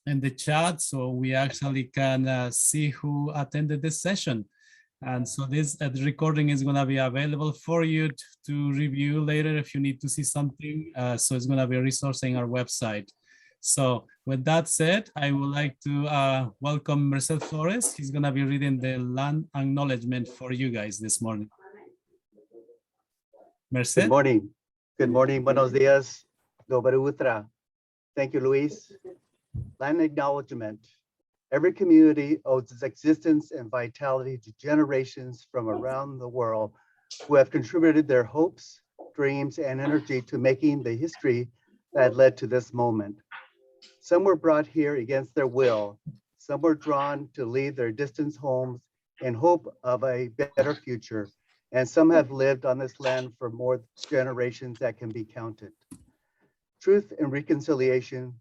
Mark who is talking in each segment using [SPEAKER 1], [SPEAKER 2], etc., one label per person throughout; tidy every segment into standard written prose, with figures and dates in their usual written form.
[SPEAKER 1] in the chat so we actually can see who attended this session. And so this the recording is going to be available for you to review later if you need to see something. So it's going to be a resource in our website. So with that said, I would like to welcome Marcel Flores. He's going to be reading the land acknowledgement for you guys this morning. Marcel?
[SPEAKER 2] Good morning. Good morning. Buenos dias. Dobar utra. Thank you, Luis. Land acknowledgement. Every community owes its existence and vitality to generations from around the world who have contributed their hopes, dreams, and energy to making the history that led to this moment. Some were brought here against their will. Some were drawn to leave their distant homes in hope of a better future. And some have lived on this land for more generations that can be counted. Truth and reconciliation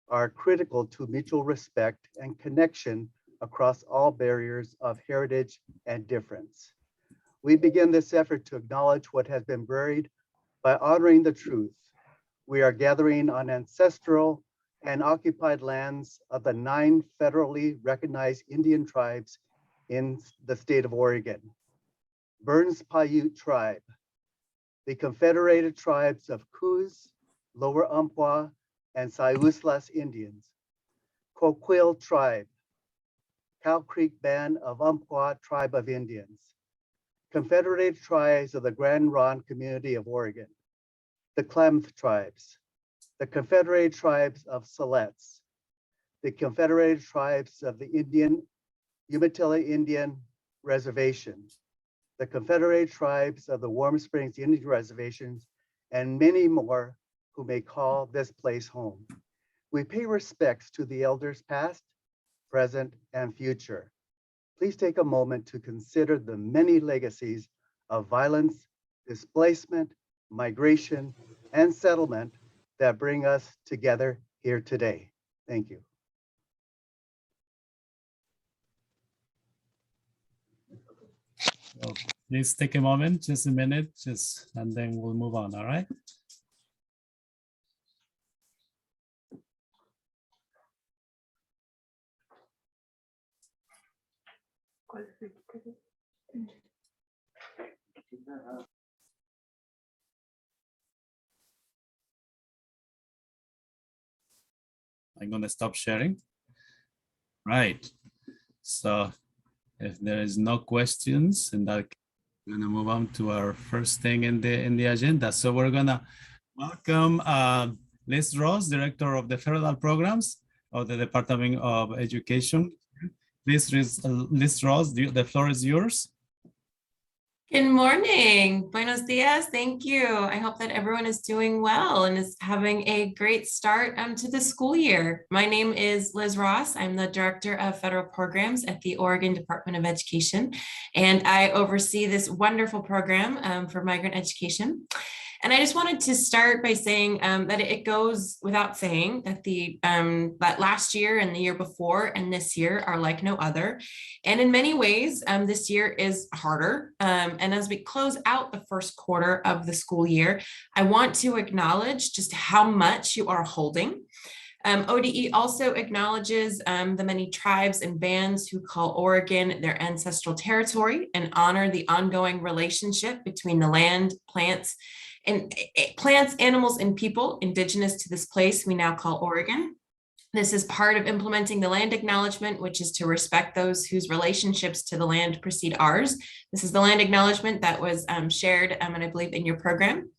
[SPEAKER 2] are critical to mutual respect and connection across all barriers of heritage and difference. We begin this effort to acknowledge what has been buried by honoring the truth. We are gathering on ancestral and occupied lands of the 9 federally recognized Indian tribes in the state of Oregon. Burns Paiute tribe, the Confederated Tribes of Coos, Lower Umpqua, and Siuslaw Indians, Coquille tribe, Cow Creek Band of Umpqua Tribe of Indians, Confederated Tribes of the Grand Ronde Community of Oregon, the Klamath tribes, the Confederated Tribes of Siletz, the Confederated Tribes of the Umatilla Indian Reservation, the Confederated Tribes of the Warm Springs Indian Reservations, and many more who may call this place home. We pay respects to the elders past, present, and future. Please take a moment to consider the many legacies of violence, displacement, migration, and settlement that bring us together here today. Thank you.
[SPEAKER 1] So please take a moment, just a minute, and then we'll move on, all right? I'm going to stop sharing. Right. So if there is no questions, in that case, we're going to move on to our first thing in the agenda. So we're going to welcome Liz Ross, Director of the Federal Programs of the Department of Education. Liz Ross, the floor is yours.
[SPEAKER 3] Good morning. Buenos dias. Thank you. I hope that everyone is doing well and is having a great start to the school year. My name is Liz Ross. I'm the Director of Federal Programs at the Oregon Department of Education, and I oversee this wonderful program for migrant education. And I just wanted to start by saying that it goes without saying that that last year and the year before and this year are like no other. And in many ways, this year is harder. And as we close out the first quarter of the school year, I want to acknowledge just how much you are holding. ODE also acknowledges the many tribes and bands who call Oregon their ancestral territory and honor the ongoing relationship between the land, plants, animals, and people indigenous to this place we now call Oregon. This is part of implementing the land acknowledgement, which is to respect those whose relationships to the land precede ours. This is the land acknowledgement that was shared, and I believe in your program.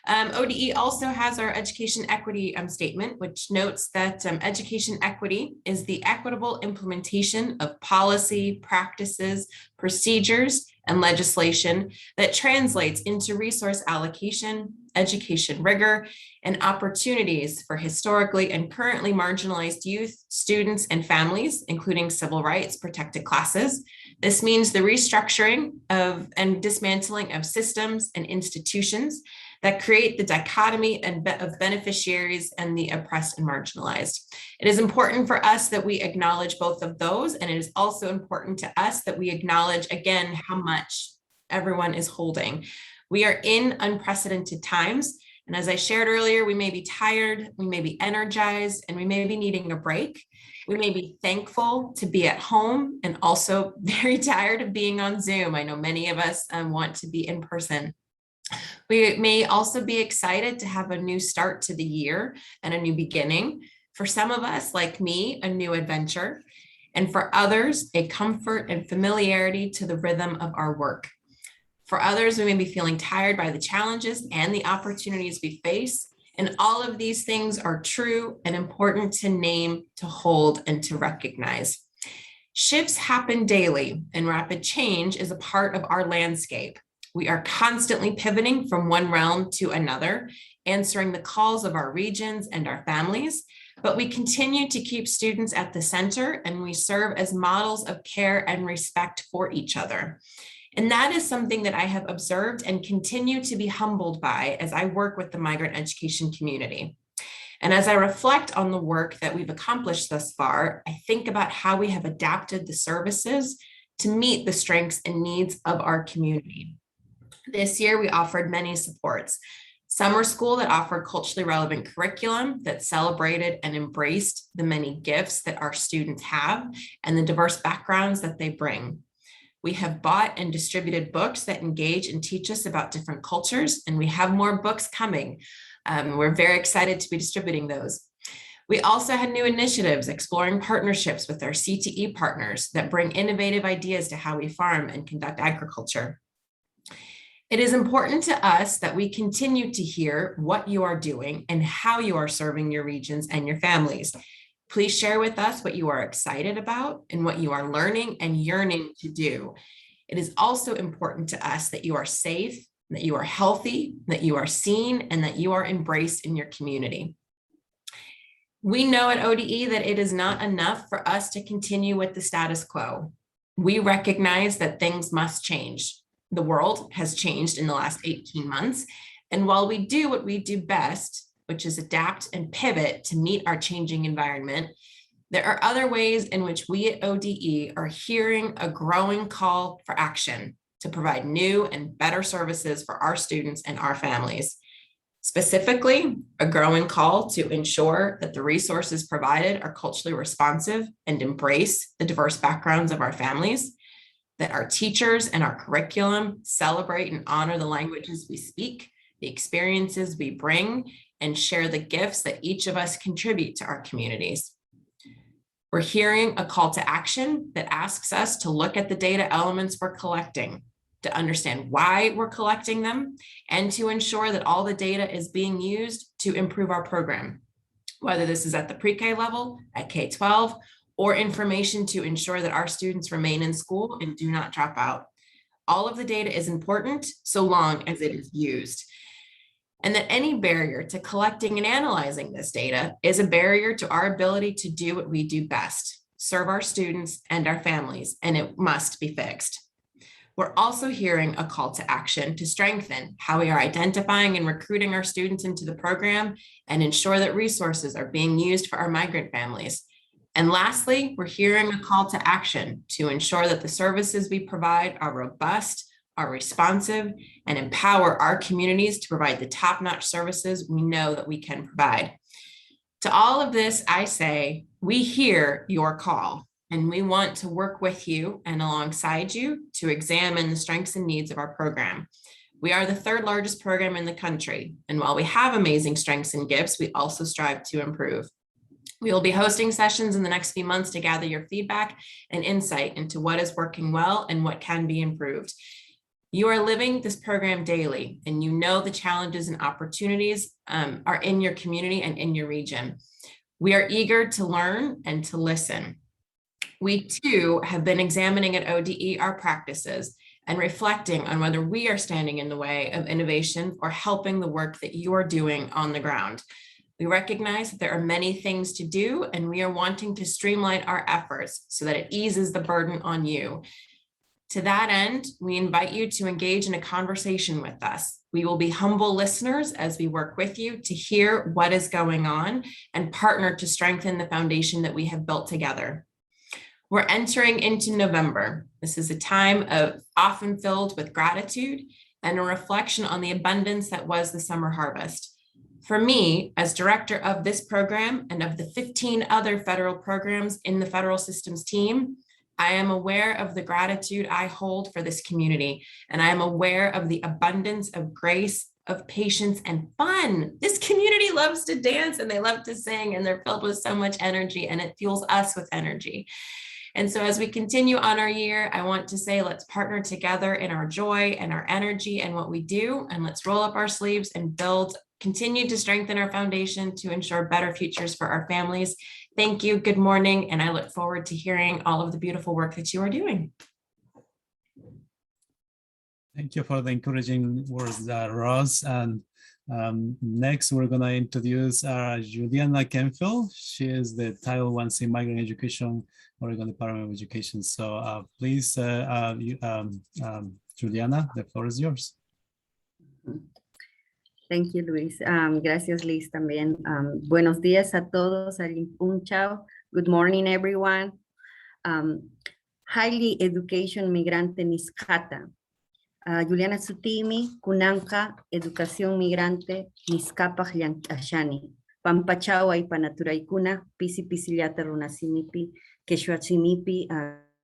[SPEAKER 3] ODE also has our education equity statement, which notes that education equity is the equitable implementation of policy, practices, procedures, and legislation that translates into resource allocation, education rigor, and opportunities for historically and currently marginalized youth, students, and families, including civil rights protected classes. This means the restructuring of and dismantling of systems and institutions that create the dichotomy of beneficiaries and the oppressed and marginalized. It is important for us that we acknowledge both of those, and it is also important to us that we acknowledge, again, how much everyone is holding. We are in unprecedented times, And as I shared earlier, we may be tired, we may be energized, and we may be needing a break. We may be thankful to be at home and also very tired of being on Zoom. I know many of us want to be in person. We may also be excited to have a new start to the year and a new beginning. For some of us, like me, a new adventure. And for others, a comfort and familiarity to the rhythm of our work. For others, we may be feeling tired by the challenges and the opportunities we face. And all of these things are true and important to name, to hold, and to recognize. Shifts happen daily, and rapid change is a part of our landscape. We are constantly pivoting from one realm to another, answering the calls of our regions and our families, but we continue to keep students at the center, and we serve as models of care and respect for each other. And that is something that I have observed and continue to be humbled by as I work with the migrant education community. And as I reflect on the work that we've accomplished thus far, I think about how we have adapted the services to meet the strengths and needs of our community. This year, we offered many supports. Summer school that offered culturally relevant curriculum that celebrated and embraced the many gifts that our students have and the diverse backgrounds that they bring. We have bought and distributed books that engage and teach us about different cultures, and we have more books coming. We're very excited to be distributing those. We also had new initiatives exploring partnerships with our CTE partners that bring innovative ideas to how we farm and conduct agriculture. It is important to us that we continue to hear what you are doing and how you are serving your regions and your families. Please share with us what you are excited about and what you are learning and yearning to do. It is also important to us that you are safe, that you are healthy, that you are seen, and that you are embraced in your community. We know at ODE that it is not enough for us to continue with the status quo. We recognize that things must change. The world has changed in the last 18 months. And while we do what we do best, which is adapt and pivot to meet our changing environment, there are other ways in which we at ODE are hearing a growing call for action to provide new and better services for our students and our families. Specifically, a growing call to ensure that the resources provided are culturally responsive and embrace the diverse backgrounds of our families, that our teachers and our curriculum celebrate and honor the languages we speak, the experiences we bring, and share the gifts that each of us contribute to our communities. We're hearing a call to action that asks us to look at the data elements we're collecting, to understand why we're collecting them, and to ensure that all the data is being used to improve our program, whether this is at the pre-K level, at K-12, or information to ensure that our students remain in school and do not drop out. All of the data is important so long as it is used. And that any barrier to collecting and analyzing this data is a barrier to our ability to do what we do best, serve our students and our families, and it must be fixed. We're also hearing a call to action to strengthen how we are identifying and recruiting our students into the program and ensure that resources are being used for our migrant families. And lastly, we're hearing a call to action to ensure that the services we provide are robust, are responsive, and empower our communities to provide the top-notch services we know that we can provide. To all of this, I say, we hear your call, and we want to work with you and alongside you to examine the strengths and needs of our program. We are the third largest program in the country, and while we have amazing strengths and gifts, we also strive to improve. We will be hosting sessions in the next few months to gather your feedback and insight into what is working well and what can be improved. You are living this program daily, and you know the challenges and opportunities are in your community and in your region. We are eager to learn and to listen. We too have been examining at ODE our practices and reflecting on whether we are standing in the way of innovation or helping the work that you are doing on the ground. We recognize that there are many things to do, and we are wanting to streamline our efforts so that it eases the burden on you. To that end, we invite you to engage in a conversation with us. We will be humble listeners as we work with you to hear what is going on and partner to strengthen the foundation that we have built together. We're entering into November. This is a time often filled with gratitude and a reflection on the abundance that was the summer harvest. For me, as director of this program and of the 15 other federal programs in the federal systems team, I am aware of the gratitude I hold for this community, and I am aware of the abundance of grace, of patience, and fun. This community loves to dance and they love to sing, and they're filled with so much energy, and it fuels us with energy. And so as we continue on our year, I want to say, let's partner together in our joy and our energy and what we do, and let's roll up our sleeves and continue to strengthen our foundation to ensure better futures for our families. Thank you, good morning, and I look forward to hearing all of the beautiful work that you are doing.
[SPEAKER 1] Thank you for the encouraging words, Ross. And next, we're going to introduce Julianna Kempfield. She is the Title I Migrant Education, Oregon Department of Education. So please, Julianna, the floor is yours.
[SPEAKER 4] Thank you, Luis. Gracias, Liz, también. Buenos días a todos. Un chao. Good morning, everyone. Highly Education Migrante Niskata. Juliana Sutimi, Kunanka, Educación Migrante, Niskapaj Ashani. Pampachao y Panaturaikuna, Pisi Pisiliata Runasimipi, Quechua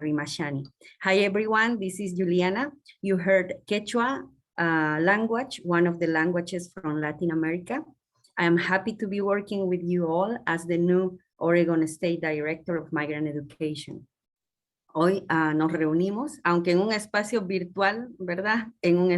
[SPEAKER 4] Rimashani. Hi, everyone. This is Juliana. You heard Quechua language, one of the languages from Latin America. I am happy to be working with you all as the new Oregon State Director of Migrant Education. Hoy nos reunimos, aunque en un espacio virtual, ¿verdad? En un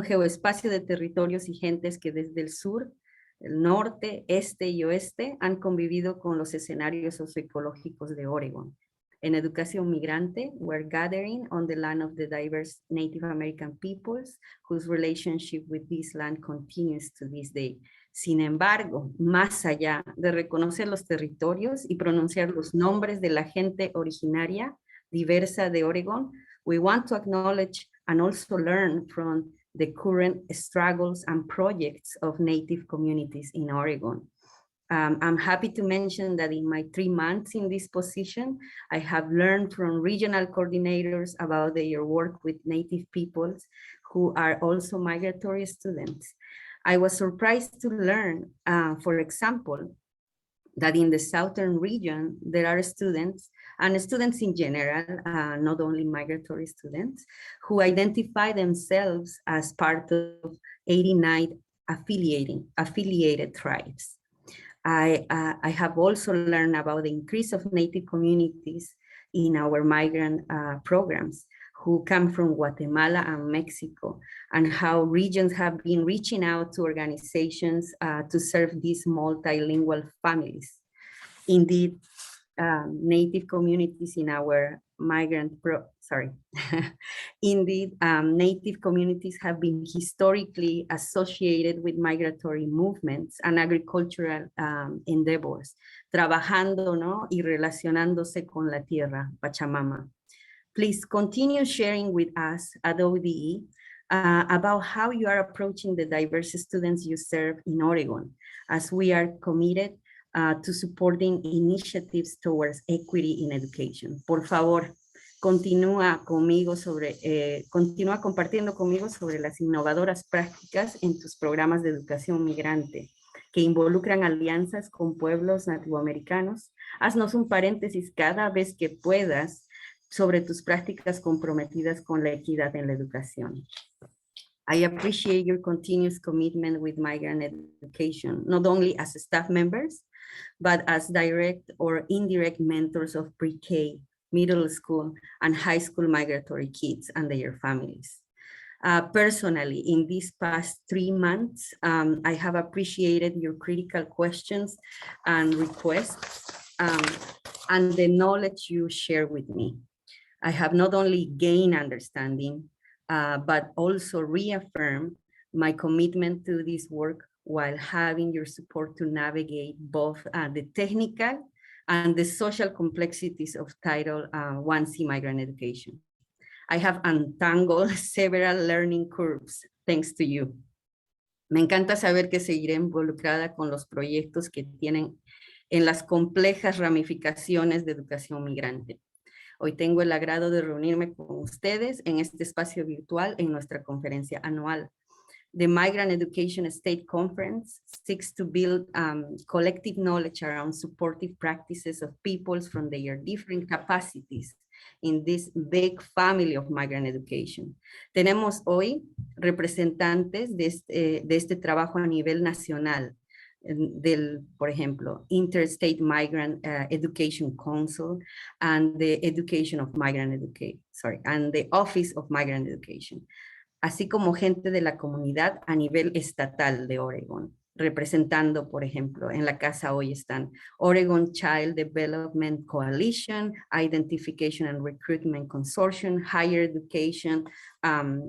[SPEAKER 4] geoespacio de territorios y gentes que desde el sur, el norte, este y oeste han convivido con los escenarios socioecológicos de Oregon. En Educación Migrante, we're gathering on the land of the diverse Native American peoples whose relationship with this land continues to this day. Sin embargo, más allá de reconocer los territorios y pronunciar los nombres de la gente originaria diversa de Oregon, we want to acknowledge and also learn from the current struggles and projects of Native communities in Oregon. I'm happy to mention that in my 3 months in this position, I have learned from regional coordinators about their work with Native peoples who are also migratory students. I was surprised to learn, for example, that in the southern region, there are students, and students in general, not only migratory students, who identify themselves as part of 89 affiliated tribes. I have also learned about the increase of Native communities in our migrant programs who come from Guatemala and Mexico, and how regions have been reaching out to organizations to serve these multilingual families. Indeed, Native communities in our Native communities have been historically associated with migratory movements and agricultural endeavors, trabajando, ¿no? Y relacionándose con la tierra, Pachamama. Please continue sharing with us at ODE about how you are approaching the diverse students you serve in Oregon, as we are committed to supporting initiatives towards equity in education. Por favor, continúa compartiendo conmigo sobre las innovadoras prácticas en tus programas de educación migrante que involucran alianzas con pueblos nativoamericanos. Haznos un paréntesis cada vez que puedas sobre tus prácticas comprometidas con la equidad en la educación. I appreciate your continuous commitment with migrant education, not only as staff members, but as direct or indirect mentors of pre-K, middle school, and high school migratory kids and their families. Personally, in these past 3 months, I have appreciated your critical questions and requests and the knowledge you share with me. I have not only gained understanding, but also reaffirmed my commitment to this work while having your support to navigate both the technical and the social complexities of Title I Migrant Education. I have untangled several learning curves thanks to you. Me encanta saber que seguiré involucrada con los proyectos que tienen en las complejas ramificaciones de educación migrante. Hoy tengo el agrado de reunirme con ustedes en este espacio virtual en nuestra conferencia anual. The Migrant Education State Conference seeks to build collective knowledge around supportive practices of peoples from their different capacities in this big family of migrant education. Tenemos hoy representantes de este trabajo a nivel nacional, del, por ejemplo, Interstate Migrant Education Council and the Education of Migrant Education, and the Office of Migrant Education, así como gente de la comunidad a nivel estatal de Oregon, representando, por ejemplo, en la casa hoy están Oregon Child Development Coalition, Identification and Recruitment Consortium, Higher Education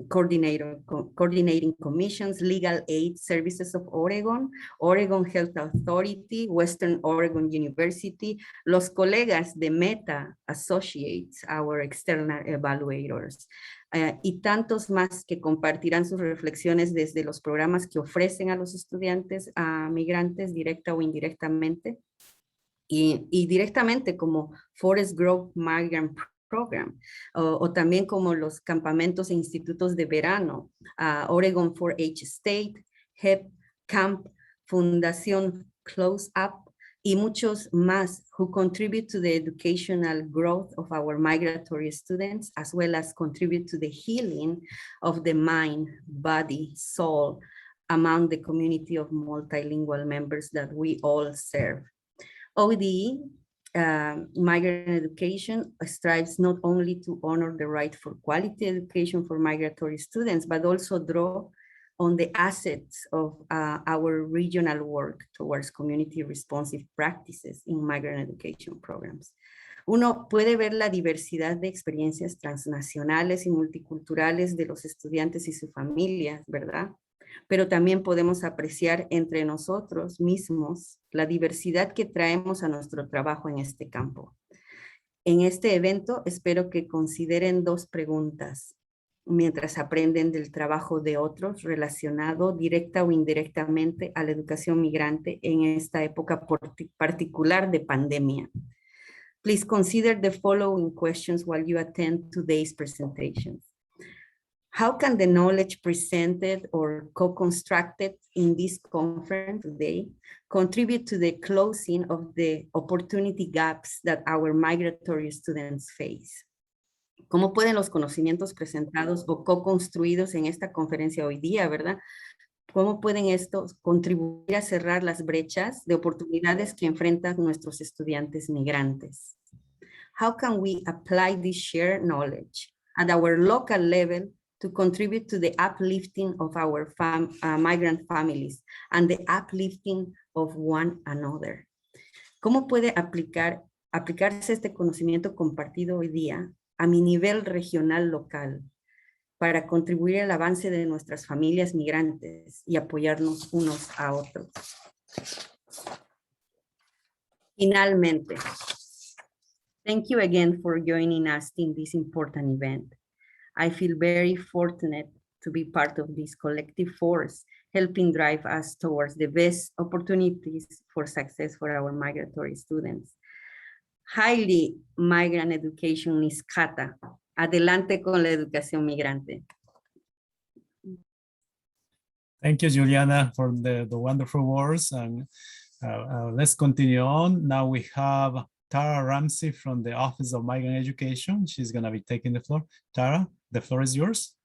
[SPEAKER 4] Coordinating Commissions, Legal Aid Services of Oregon, Oregon Health Authority, Western Oregon University, los colegas de Meta Associates, our external evaluators, y tantos más que compartirán sus reflexiones desde los programas que ofrecen a los estudiantes migrantes directa o indirectamente, y directamente como Forest Grove Migrant Program, o también como los campamentos e institutos de verano, Oregon 4-H State, HEP, CAMP, Fundación Close Up, y muchos más who contribute to the educational growth of our migratory students, as well as contribute to the healing of the mind, body, soul among the community of multilingual members that we all serve. ODE, Migrant Education, strives not only to honor the right for quality education for migratory students, but also draw on the assets of our regional work towards community responsive practices in migrant education programs. Uno puede ver la diversidad de experiencias transnacionales y multiculturales de los estudiantes y sus familias, ¿verdad? Pero también podemos apreciar entre nosotros mismos la diversidad que traemos a nuestro trabajo en este campo. En este evento espero que consideren dos preguntas mientras aprenden del trabajo de otros relacionado directa o indirectamente a la educación migrante en esta época particular de pandemia. Please consider the following questions while you attend today's presentations. How can the knowledge presented or co-constructed in this conference today contribute to the closing of the opportunity gaps that our migratory students face? ¿Cómo pueden los conocimientos presentados o co-construidos en esta conferencia hoy día, verdad? ¿Cómo pueden estos contribuir a cerrar las brechas de oportunidades que enfrentan nuestros estudiantes migrantes? How can we apply this shared knowledge at our local level to contribute to the uplifting of our migrant families and the uplifting of one another? ¿Cómo puede aplicarse este conocimiento compartido hoy día a mi nivel regional local para contribuir al avance de nuestras familias migrantes y apoyarnos unos a otros? Finalmente, thank you again for joining us in this important event. I feel very fortunate to be part of this collective force, helping drive us towards the best opportunities for success for our migratory students. Highly Migrant Education Niscata. Adelante con la educación migrante.
[SPEAKER 1] Thank you, Juliana, for the wonderful words. And let's continue on. Now we have Tara Ramsey from the Office of Migrant Education. She's going to be taking the floor. Tara, the floor is yours.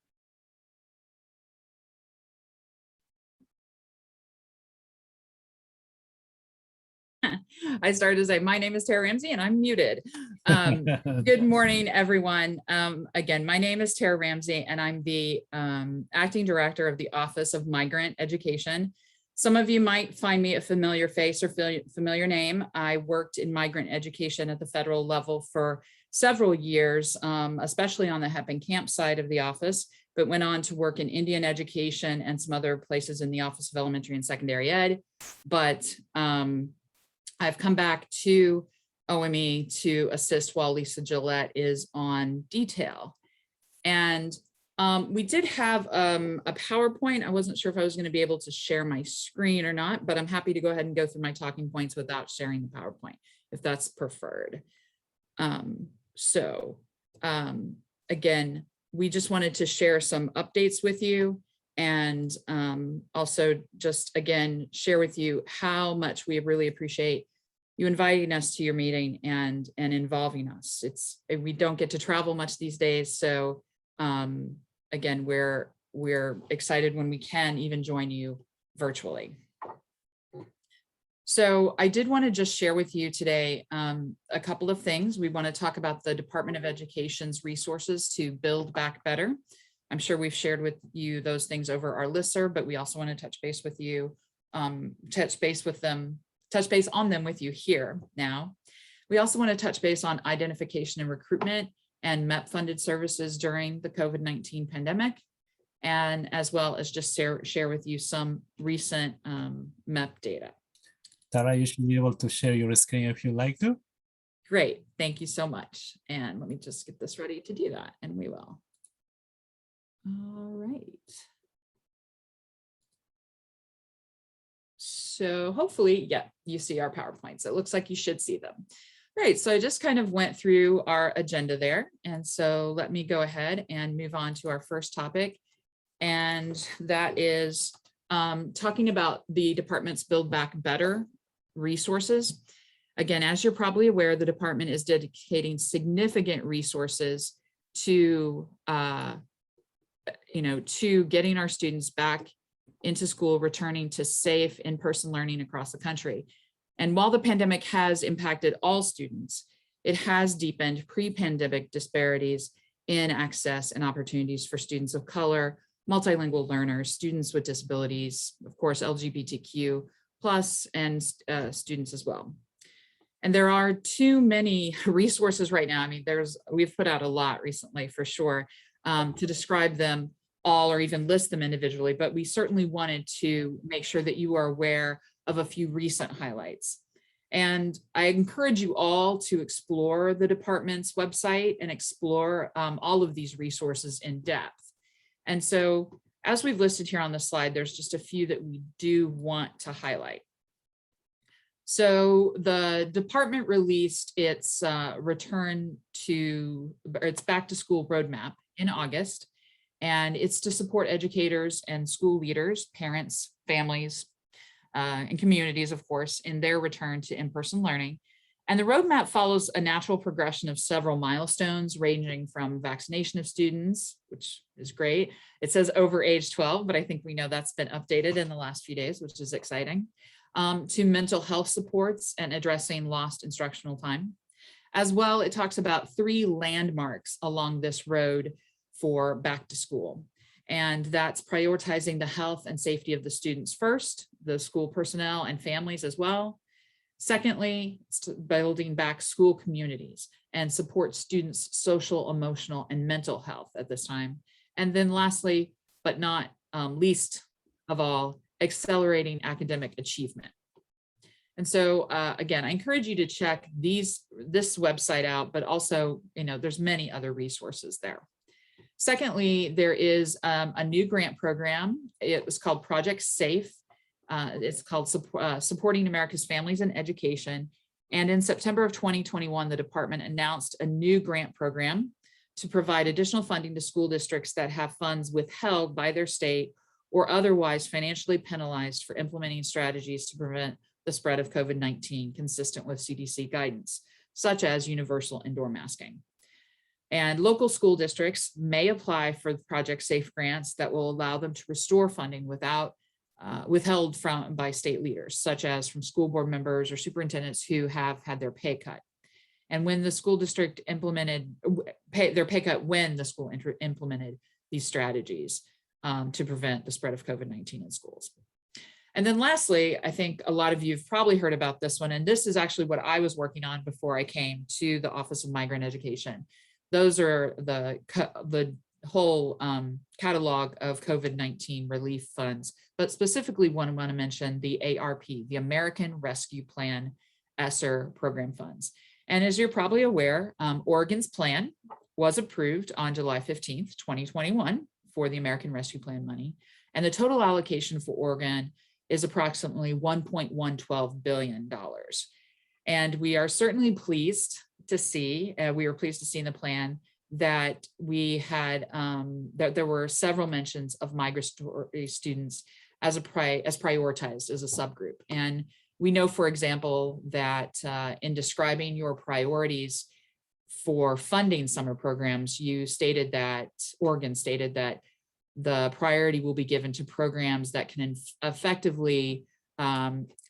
[SPEAKER 5] I started to say, my name is Tara Ramsey and I'm muted. Good morning, everyone. Again, my name is Tara Ramsey and I'm the acting director of the Office of Migrant Education. Some of you might find me a familiar face or familiar name. I worked in migrant education at the federal level for several years, especially on the HEP and camp side of the office, but went on to work in Indian education and some other places in the Office of Elementary and Secondary Ed. But I've come back to OME to assist while Lisa Gillette is on detail. And we did have a PowerPoint. I wasn't sure if I was going to be able to share my screen or not, but I'm happy to go ahead and go through my talking points without sharing the PowerPoint, if that's preferred. Again, we just wanted to share some updates with you and also just again share with you how much we really appreciate you inviting us to your meeting and involving us. We don't get to travel much these days, so again, we're excited when we can even join you virtually. So I did want to just share with you today a couple of things. We want to talk about the Department of Education's resources to build back better. I'm sure we've shared with you those things over our listserv, but we also want to touch base with you, touch base on them with you here now. We also want to touch base on identification and recruitment and MEP funded services during the COVID-19 pandemic, and as well as just share with you some recent MEP data.
[SPEAKER 1] Tara, you should be able to share your screen if you like to.
[SPEAKER 5] Great, thank you so much. And let me just get this ready to do that, and we will. All right. So hopefully, yeah, you see our PowerPoints. It looks like you should see them. Right, so I just kind of went through our agenda there. And so let me go ahead and move on to our first topic. And that is talking about the department's Build Back Better resources. Again, as you're probably aware, the department is dedicating significant resources to to getting our students back into school, returning to safe in-person learning across the country. And while the pandemic has impacted all students, it has deepened pre-pandemic disparities in access and opportunities for students of color, multilingual learners, students with disabilities, of course, LGBTQ+, and students as well. And there are too many resources right now. I mean, we've put out a lot recently for sure to describe them all or even list them individually, but we certainly wanted to make sure that you are aware of a few recent highlights. And I encourage you all to explore the department's website and explore all of these resources in depth. And so as we've listed here on the slide, there's just a few that we do want to highlight. So the department released its its back to school roadmap in August, and it's to support educators and school leaders, parents, families, and communities, of course, in their return to in-person learning. And the roadmap follows a natural progression of several milestones ranging from vaccination of students, which is great. It says over age 12, but I think we know that's been updated in the last few days, which is exciting, to mental health supports and addressing lost instructional time. As well, it talks about 3 landmarks along this road for back to school. And that's prioritizing the health and safety of the students first, the school personnel and families as well. Secondly, it's building back school communities and support students' social, emotional, and mental health at this time. And then lastly, but not least of all, accelerating academic achievement. And so again, I encourage you to check this website out, but also, there's many other resources there. Secondly, there is a new grant program. It was called Project SAFE. It's called Supporting America's Families in Education. And in September of 2021, the department announced a new grant program to provide additional funding to school districts that have funds withheld by their state or otherwise financially penalized for implementing strategies to prevent the spread of COVID-19 consistent with CDC guidance, such as universal indoor masking. And local school districts may apply for Project SAFE grants that will allow them to restore funding without withheld by state leaders, such as from school board members or superintendents who have had their pay cut. And when the school district implemented their pay cut, when the school implemented these strategies to prevent the spread of COVID-19 in schools. And then lastly, I think a lot of you have probably heard about this one, and this is actually what I was working on before I came to the Office of Migrant Education. Those are the whole catalog of COVID-19 relief funds, but specifically one I want to mention the ARP, the American Rescue Plan ESSER program funds. And as you're probably aware, Oregon's plan was approved on July 15th, 2021 for the American Rescue Plan money. And the total allocation for Oregon is approximately $1.112 billion. And we are certainly pleased to see, we were pleased to see in the plan that we had, that there were several mentions of migratory students as prioritized as a subgroup. And we know, for example, that in describing your priorities for funding summer programs, you stated that, Oregon stated that the priority will be given to programs that can effectively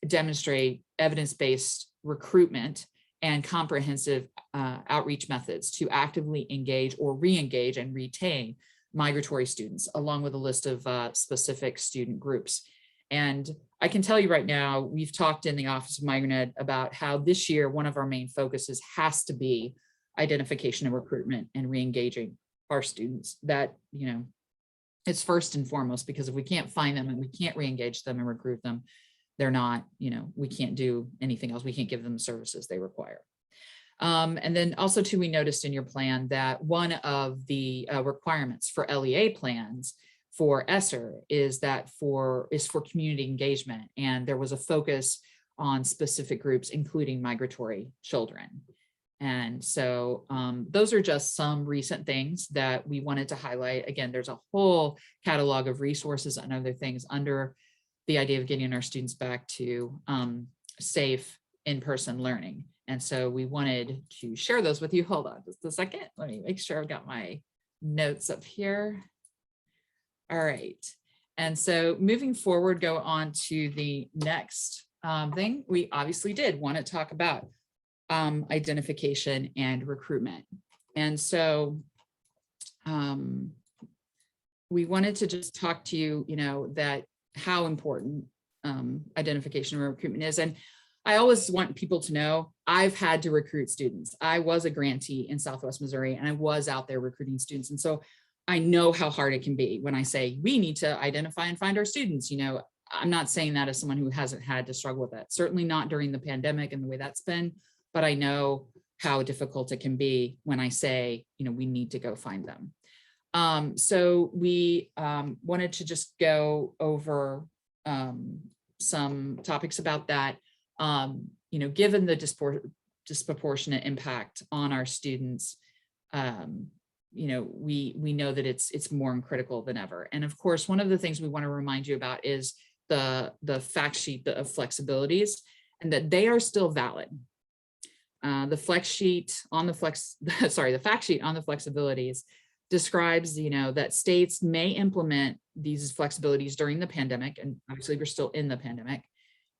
[SPEAKER 5] demonstrate evidence-based recruitment and comprehensive outreach methods to actively engage or re-engage and retain migratory students, along with a list of specific student groups. And I can tell you right now, we've talked in the Office of Migrant Ed about how this year, one of our main focuses has to be identification and recruitment and re-engaging our students. That, you know, it's first and foremost, because if we can't find them and we can't re-engage them and recruit them, they're not, you know, we can't do anything else. We can't give them the services they require. And then also too, we noticed in your plan that one of the requirements for LEA plans for ESSER is that for community engagement. And there was a focus on specific groups, including migratory children. And so those are just some recent things that we wanted to highlight. Again, there's a whole catalog of resources and other things under the idea of getting our students back to safe in-person learning. And so we wanted to share those with you. Hold on just a second. Let me make sure I've got my notes up here. All right. And so moving forward, go on to the next thing. We obviously did want to talk about identification and recruitment. And so we wanted to just talk to you, you know, that how important identification and recruitment is. And I always want people to know I've had to recruit students. I was a grantee in Southwest Missouri and I was out there recruiting students. And so I know how hard it can be when I say we need to identify and find our students. You know, I'm not saying that as someone who hasn't had to struggle with that, certainly not during the pandemic and the way that's been, but I know how difficult it can be when I say, you know, we need to go find them. So we wanted to just go over some topics about that. You know, given the disproportionate impact on our students, you know, we know that it's more critical than ever. And of course, one of the things we want to remind you about is the fact sheet of flexibilities, and that they are still valid. The fact sheet on the flexibilities describes, you know, that states may implement these flexibilities during the pandemic, and obviously we're still in the pandemic.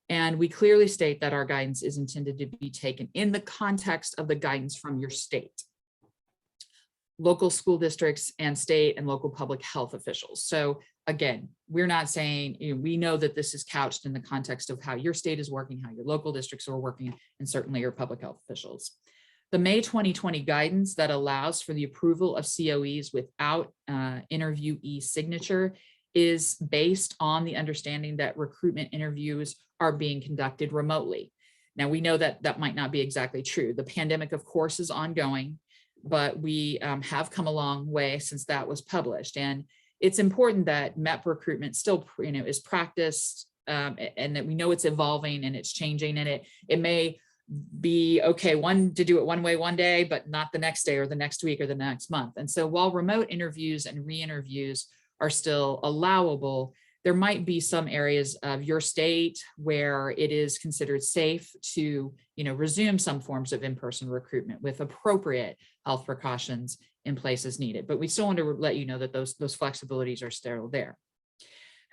[SPEAKER 5] And we clearly state that our guidance is intended to be taken in the context of the guidance from your state, local school districts, and state and local public health officials. So again, we're not saying, you know, we know that this is couched in the context of how your state is working, how your local districts are working, and certainly your public health officials. The May 2020 guidance that allows for the approval of COEs without interviewee signature is based on the understanding that recruitment interviews are being conducted remotely. Now, we know that that might not be exactly true. The pandemic, of course, is ongoing, but we have come a long way since that was published. And it's important that MEP recruitment still, you know, is practiced, and that we know it's evolving and it's changing, and it may be okay to do it one way one day, but not the next day or the next week or the next month. And so while remote interviews and re-interviews are still allowable, there might be some areas of your state where it is considered safe to, you know, resume some forms of in-person recruitment with appropriate health precautions in place as needed. But we still want to let you know that those flexibilities are still there.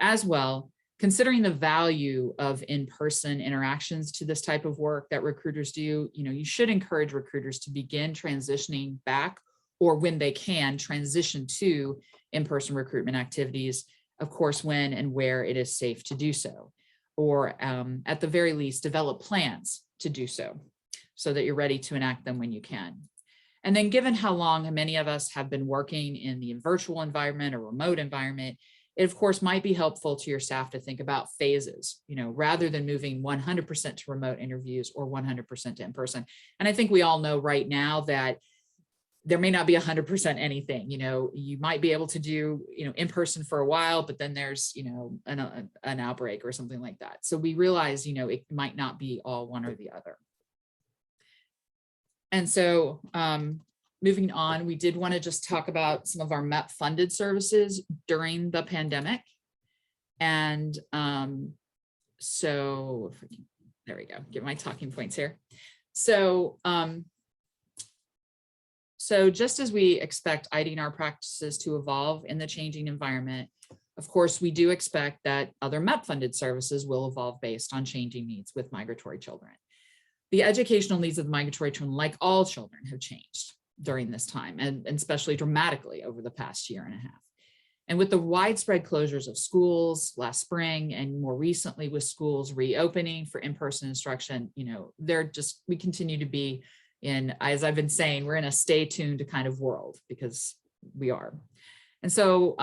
[SPEAKER 5] As well, considering the value of in-person interactions to this type of work that recruiters do, you know, you should encourage recruiters to begin transitioning back, or when they can transition to in-person recruitment activities, of course, when and where it is safe to do so, or at the very least, develop plans to do so that you're ready to enact them when you can. And then given how long many of us have been working in the virtual environment or remote environment, it of course might be helpful to your staff to think about phases, you know, rather than moving 100% to remote interviews or 100% to in-person. And I think we all know right now that there may not be 100% anything, you know, you might be able to do, you know, in person for a while, but then there's, you know, an outbreak or something like that. So we realize, you know, it might not be all one or the other. And so moving on, we did want to just talk about some of our MEP funded services during the pandemic. And so if we can, there we go, get my talking points here. So, so just as we expect ID&R practices to evolve in the changing environment, of course, we do expect that other MEP funded services will evolve based on changing needs with migratory children. The educational needs of migratory children, like all children, have changed during this time, and especially dramatically over the past year and a half. And with the widespread closures of schools last spring, and more recently with schools reopening for in-person instruction, you know, we continue to be in, as I've been saying, we're in a stay tuned kind of world, because we are. And so,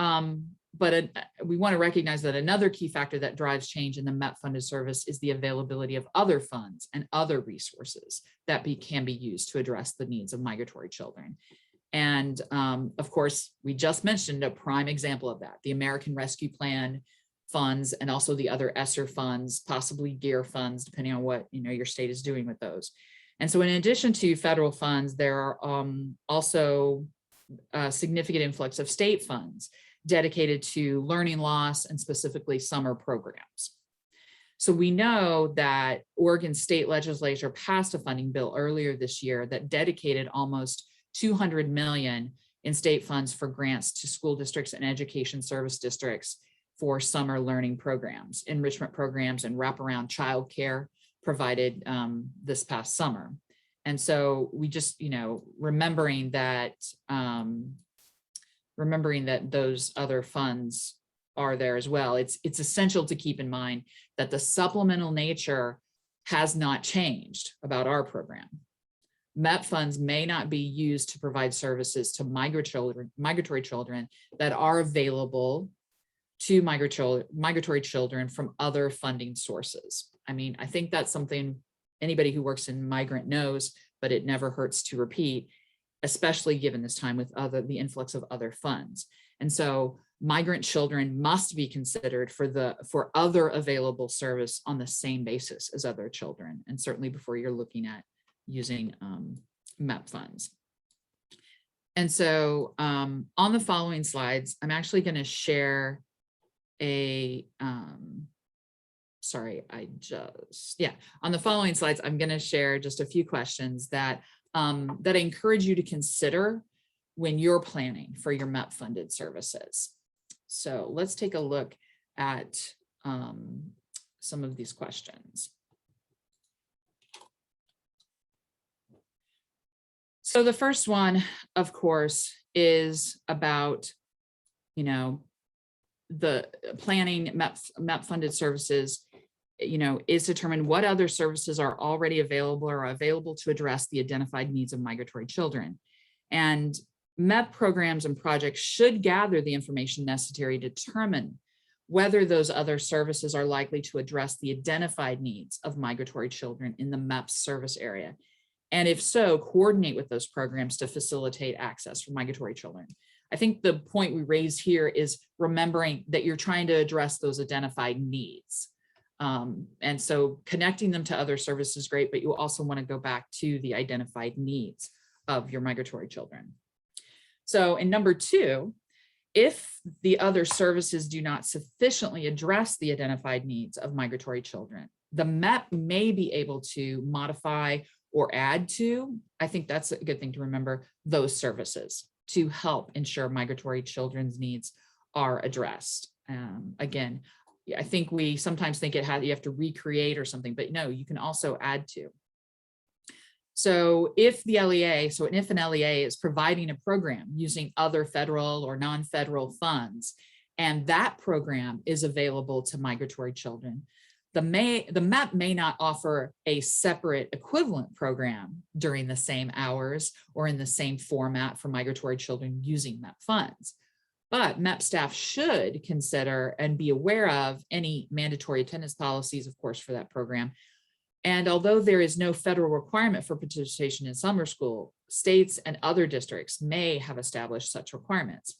[SPEAKER 5] we want to recognize that another key factor that drives change in the MEP funded service is the availability of other funds and other resources that can be used to address the needs of migratory children. And of course, we just mentioned a prime example of that, the American Rescue Plan funds, and also the other ESSER funds, possibly GEAR funds, depending on what your state is doing with those. And so in addition to federal funds, there are also a significant influx of state funds dedicated to learning loss and specifically summer programs. So we know that Oregon state legislature passed a funding bill earlier this year that dedicated almost $200 million in state funds for grants to school districts and education service districts for summer learning programs, enrichment programs, and wraparound childcare provided this past summer. And so we just, remembering that those other funds are there as well. It's essential to keep in mind that the supplemental nature has not changed about our program. MEP funds may not be used to provide services to migratory children that are available to migratory children from other funding sources. I mean, I think that's something anybody who works in migrant knows, but it never hurts to repeat, especially given this time with the influx of other funds. And so migrant children must be considered for other available service on the same basis as other children, and certainly before you're looking at using MEP funds. And so on the following slides, I'm actually going to share on the following slides, I'm going to share just a few questions that I encourage you to consider when you're planning for your MEP funded services. So let's take a look at some of these questions. So the first one, of course, is about, the planning MEP funded services, is determine what other services are already available or are available to address the identified needs of migratory children. And MEP programs and projects should gather the information necessary to determine whether those other services are likely to address the identified needs of migratory children in the MEP service area. And if so, coordinate with those programs to facilitate access for migratory children. I think the point we raised here is remembering that you're trying to address those identified needs. And so connecting them to other services is great, but you also want to go back to the identified needs of your migratory children. So in number 2, if the other services do not sufficiently address the identified needs of migratory children, the MEP may be able to modify or add to, I think that's a good thing to remember, those services to help ensure migratory children's needs are addressed. Again, I think we sometimes think you have to recreate or something, but no, you can also add to. So if an LEA is providing a program using other federal or non-federal funds, and that program is available to migratory children, the MEP may not offer a separate equivalent program during the same hours or in the same format for migratory children using MEP funds. But MEP staff should consider and be aware of any mandatory attendance policies, of course, for that program. And although there is no federal requirement for participation in summer school, states and other districts may have established such requirements.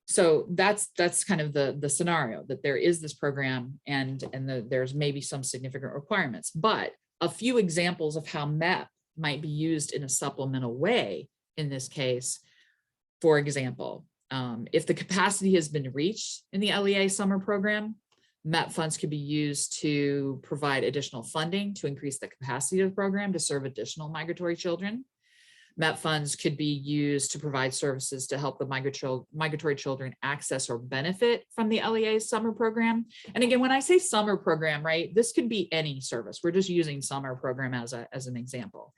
[SPEAKER 5] So that's kind of the scenario, that there is this program and there's maybe some significant requirements. But a few examples of how MEP might be used in a supplemental way in this case. For example, if the capacity has been reached in the LEA summer program, MEP funds could be used to provide additional funding to increase the capacity of the program to serve additional migratory children. MEP funds could be used to provide services to help the migratory children access or benefit from the LEA summer program. And again, when I say summer program, right, this could be any service. We're just using summer program as an example.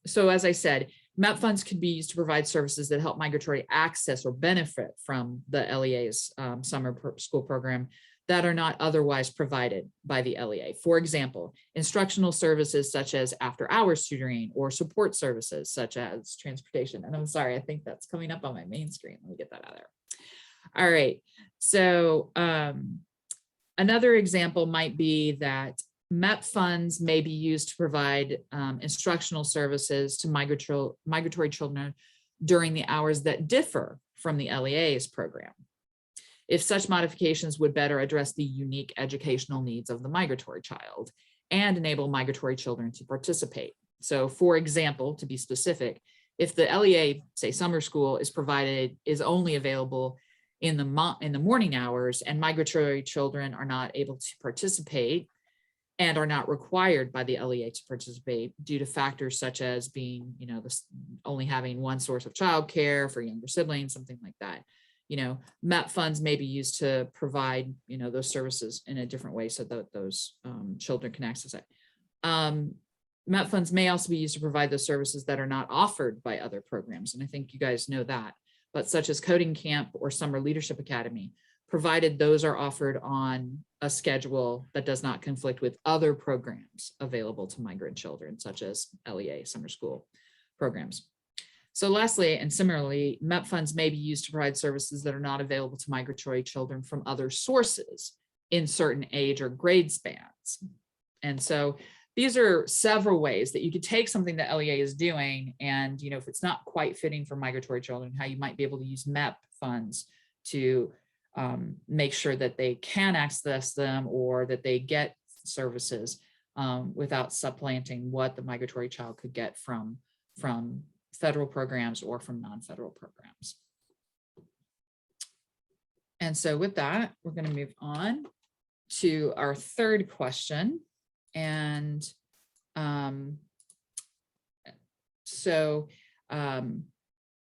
[SPEAKER 5] So as I said, MEP funds could be used to provide services that help migratory access or benefit from the LEA's summer school program that are not otherwise provided by the LEA. For example, instructional services such as after-hours tutoring or support services such as transportation. And I'm sorry, I think that's coming up on my main screen. Let me get that out of there. All right, so another example might be that MEP funds may be used to provide instructional services to migratory children during the hours that differ from the LEA's program, if such modifications would better address the unique educational needs of the migratory child and enable migratory children to participate. So for example, to be specific, if the LEA, say summer school, is only available in the morning hours and migratory children are not able to participate and are not required by the LEA to participate due to factors such as being, only having one source of childcare for younger siblings, something like that. MEP funds may be used to provide, those services in a different way so that those children can access it. MEP funds may also be used to provide those services that are not offered by other programs. And I think you guys know that, but such as Coding Camp or Summer Leadership Academy, provided those are offered on a schedule that does not conflict with other programs available to migrant children, such as LEA summer school programs. So lastly, and similarly, MEP funds may be used to provide services that are not available to migratory children from other sources in certain age or grade spans. And so these are several ways that you could take something that LEA is doing and, if it's not quite fitting for migratory children, how you might be able to use MEP funds to make sure that they can access them or that they get services without supplanting what the migratory child could get from federal programs or from non-federal programs. And so with that, we're going to move on to our third question. And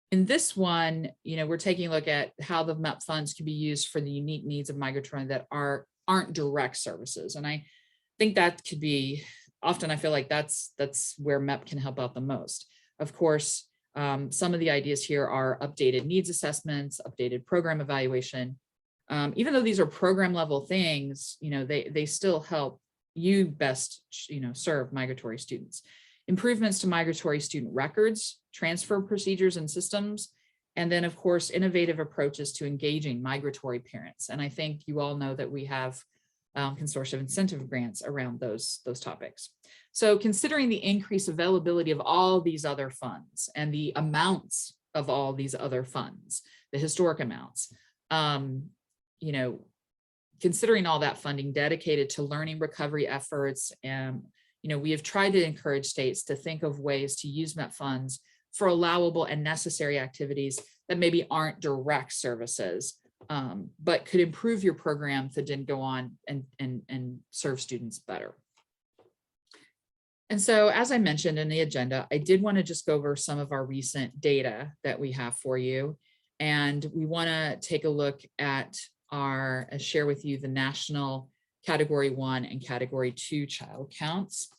[SPEAKER 5] in this one, we're taking a look at how the MEP funds can be used for the unique needs of migratory that aren't direct services. And I think that could be, often I feel like that's where MEP can help out the most. Of course, some of the ideas here are updated needs assessments, updated program evaluation. Even though these are program level things, they still help you best, serve migratory students. Improvements to migratory student records, transfer procedures and systems, and then of course, innovative approaches to engaging migratory parents. And I think you all know that we have consortium incentive grants around those topics. So considering the increased availability of all these other funds and the amounts of all these other funds, the historic amounts, considering all that funding dedicated to learning recovery efforts, and we have tried to encourage states to think of ways to use MEP funds for allowable and necessary activities that maybe aren't direct services, but could improve your program to then go on and serve students better. And so, as I mentioned in the agenda, I did want to just go over some of our recent data that we have for you. And we want to take a look at share with you the national Category 1 and Category 2 child counts.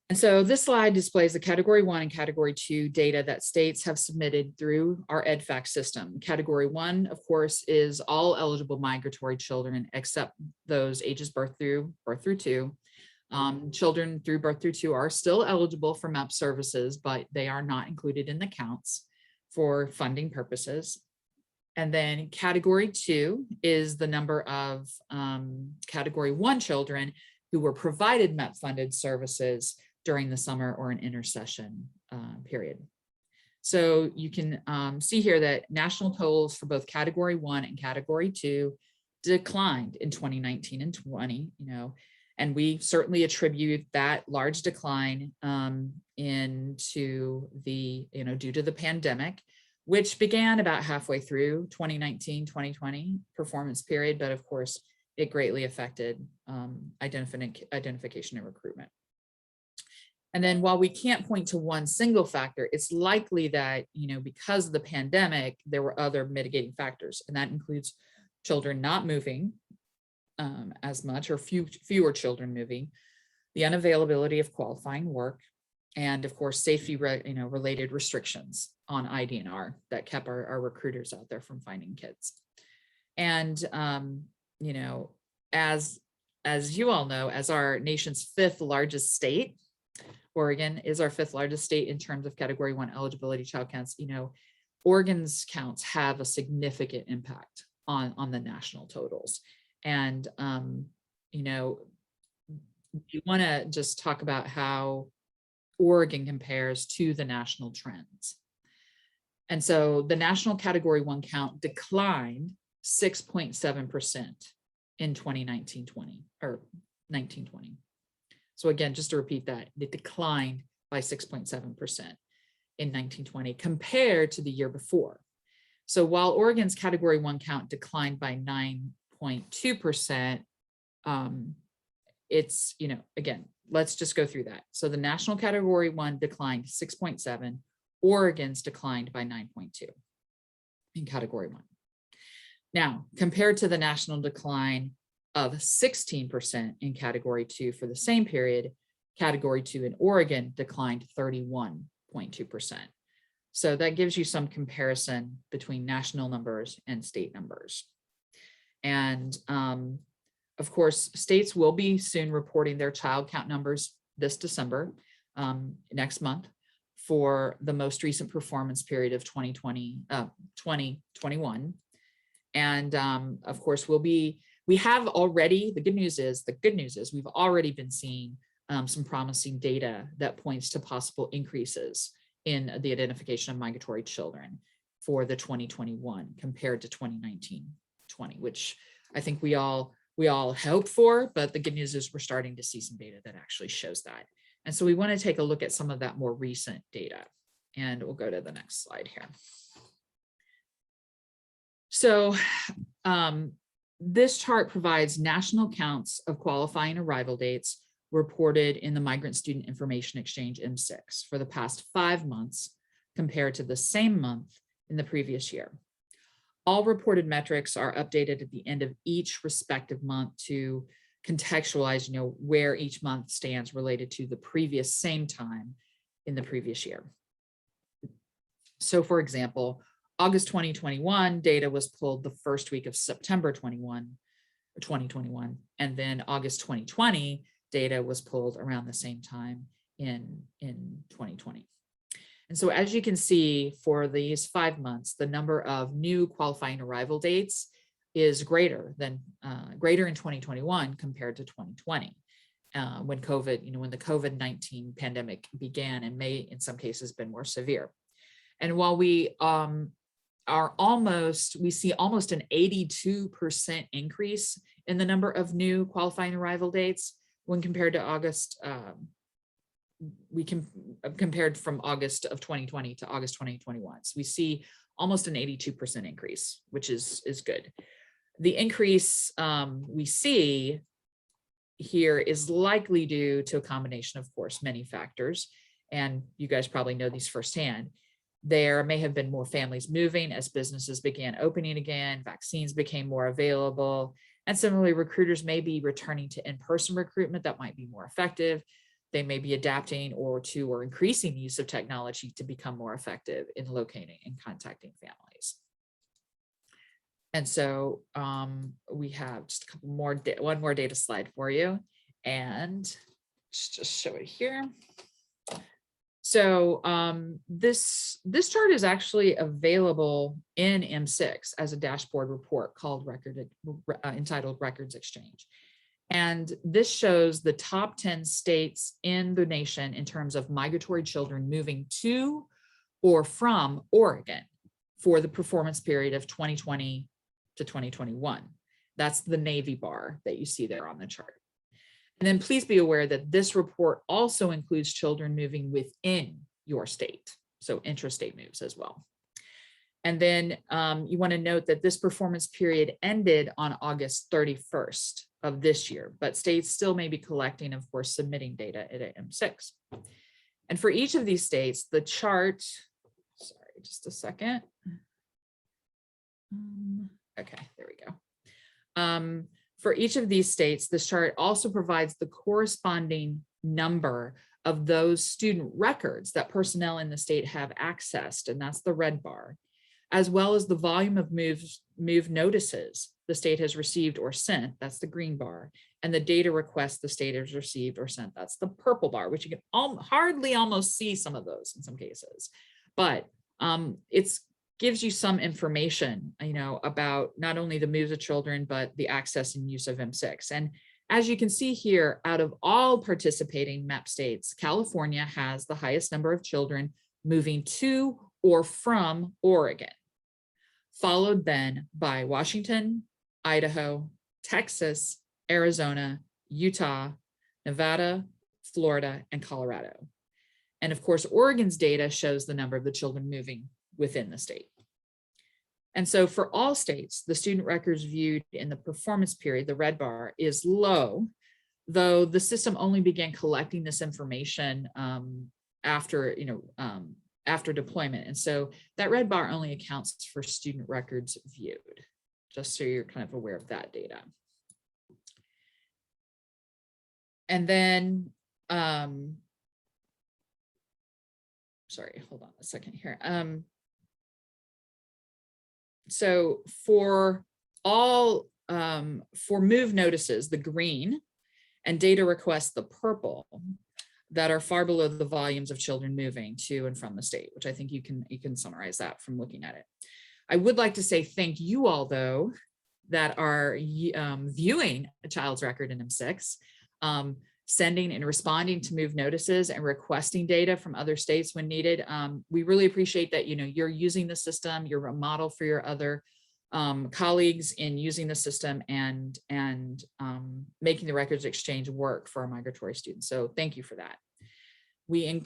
[SPEAKER 5] And so this slide displays the Category 1 and Category 2 data that states have submitted through our EdFact system. Category 1, of course, is all eligible migratory children except those ages birth through 2. Children through birth through 2 are still eligible for MEP services, but they are not included in the counts for funding purposes. And then Category 2 is the number of Category 1 children who were provided MEP funded services during the summer or an intersession period. So you can see here that national totals for both Category 1 and Category 2 declined in 2019 and 20, And we certainly attribute that large decline into the, due to the pandemic, which began about halfway through 2019, 2020 performance period. But of course, it greatly affected identification and recruitment. And then while we can't point to one single factor, it's likely that, because of the pandemic, there were other mitigating factors, and that includes children not moving as much, or fewer children moving, the unavailability of qualifying work, and of course, safety related restrictions on ID&R that kept our recruiters out there from finding kids. And as you all know, as our nation's 5th largest state, Oregon is our 5th largest state in terms of Category 1 eligibility child counts. Oregon's counts have a significant impact on the national totals. And, we want to just talk about how Oregon compares to the national trends. And so the national Category 1 count declined 6.7% in 2019-20 or 19-20. So again, just to repeat that, it declined by 6.7% in 19-20 compared to the year before. So while Oregon's Category 1 count declined by 9.2%, it's, again, let's just go through that. So the national Category 1 declined 6.7, Oregon's declined by 9.2 in Category 1. Now, compared to the national decline of 16% in Category 2 for the same period, Category 2 in Oregon declined 31.2%. So that gives you some comparison between national numbers and state numbers. And of course, states will be soon reporting their child count numbers this December, next month, for the most recent performance period of 2021. And of course, we have already, the good news is we've already been seeing some promising data that points to possible increases in the identification of migratory children for the 2021 compared to 2019-20, which I think we all hope for, but the good news is we're starting to see some data that actually shows that. And so we want to take a look at some of that more recent data, and we'll go to the next slide here. So this chart provides national counts of qualifying arrival dates reported in the Migrant Student Information Exchange M6 for the past 5 months compared to the same month in the previous year. All reported metrics are updated at the end of each respective month to contextualize, where each month stands related to the previous same time in the previous year. So for example, August 2021 data was pulled the first week of September 2021, and then August 2020 data was pulled around the same time in 2020. And so as you can see, for these 5 months, the number of new qualifying arrival dates is greater in 2021 compared to 2020, when the COVID-19 pandemic began and may in some cases been more severe. And while we see almost an 82% increase in the number of new qualifying arrival dates when compared to August, compared from August of 2020 to August 2021. So we see almost an 82% increase, which is good. The increase we see here is likely due to a combination, of course, many factors, and you guys probably know these firsthand. There may have been more families moving as businesses began opening again, vaccines became more available, and similarly, recruiters may be returning to in-person recruitment that might be more effective. They may be adapting or increasing the use of technology to become more effective in locating and contacting families. And so we have just a couple more, one more data slide for you, and just show it here. So this chart is actually available in M6 as a dashboard report called entitled Records Exchange. And this shows the top 10 states in the nation in terms of migratory children moving to or from Oregon for the performance period of 2020 to 2021. That's the navy bar that you see there on the chart. And then please be aware that this report also includes children moving within your state, so intrastate moves as well. And then you want to note that this performance period ended on August 31st of this year, but states still may be collecting, of course, submitting data at M6. And for each of these states, the chart, sorry, just a second. Okay, there we go. For each of these states, this chart also provides the corresponding number of those student records that personnel in the state have accessed, and that's the red bar, as well as the volume of move notices the state has received or sent, that's the green bar, and the data requests the state has received or sent, that's the purple bar, which you can hardly almost see some of those in some cases. But it's gives you some information, about not only the moves of children, but the access and use of M6. And as you can see here, out of all participating MEP states, California has the highest number of children moving to or from Oregon, followed then by Washington, Idaho, Texas, Arizona, Utah, Nevada, Florida, and Colorado. And of course, Oregon's data shows the number of the children moving within the state. And so for all states, the student records viewed in the performance period, the red bar, is low, though the system only began collecting this information after deployment. And so that red bar only accounts for student records viewed, just so you're kind of aware of that data. And then, sorry, hold on a second here. So for all, for move notices, the green, and data requests, the purple, that are far below the volumes of children moving to and from the state, which I think you can summarize that from looking at it. I would like to say thank you all, though, that are viewing a child's record in M6, sending and responding to move notices and requesting data from other states when needed. We really appreciate that, you're using the system, you're a model for your other colleagues in using the system and making the records exchange work for our migratory students. So thank you for that. We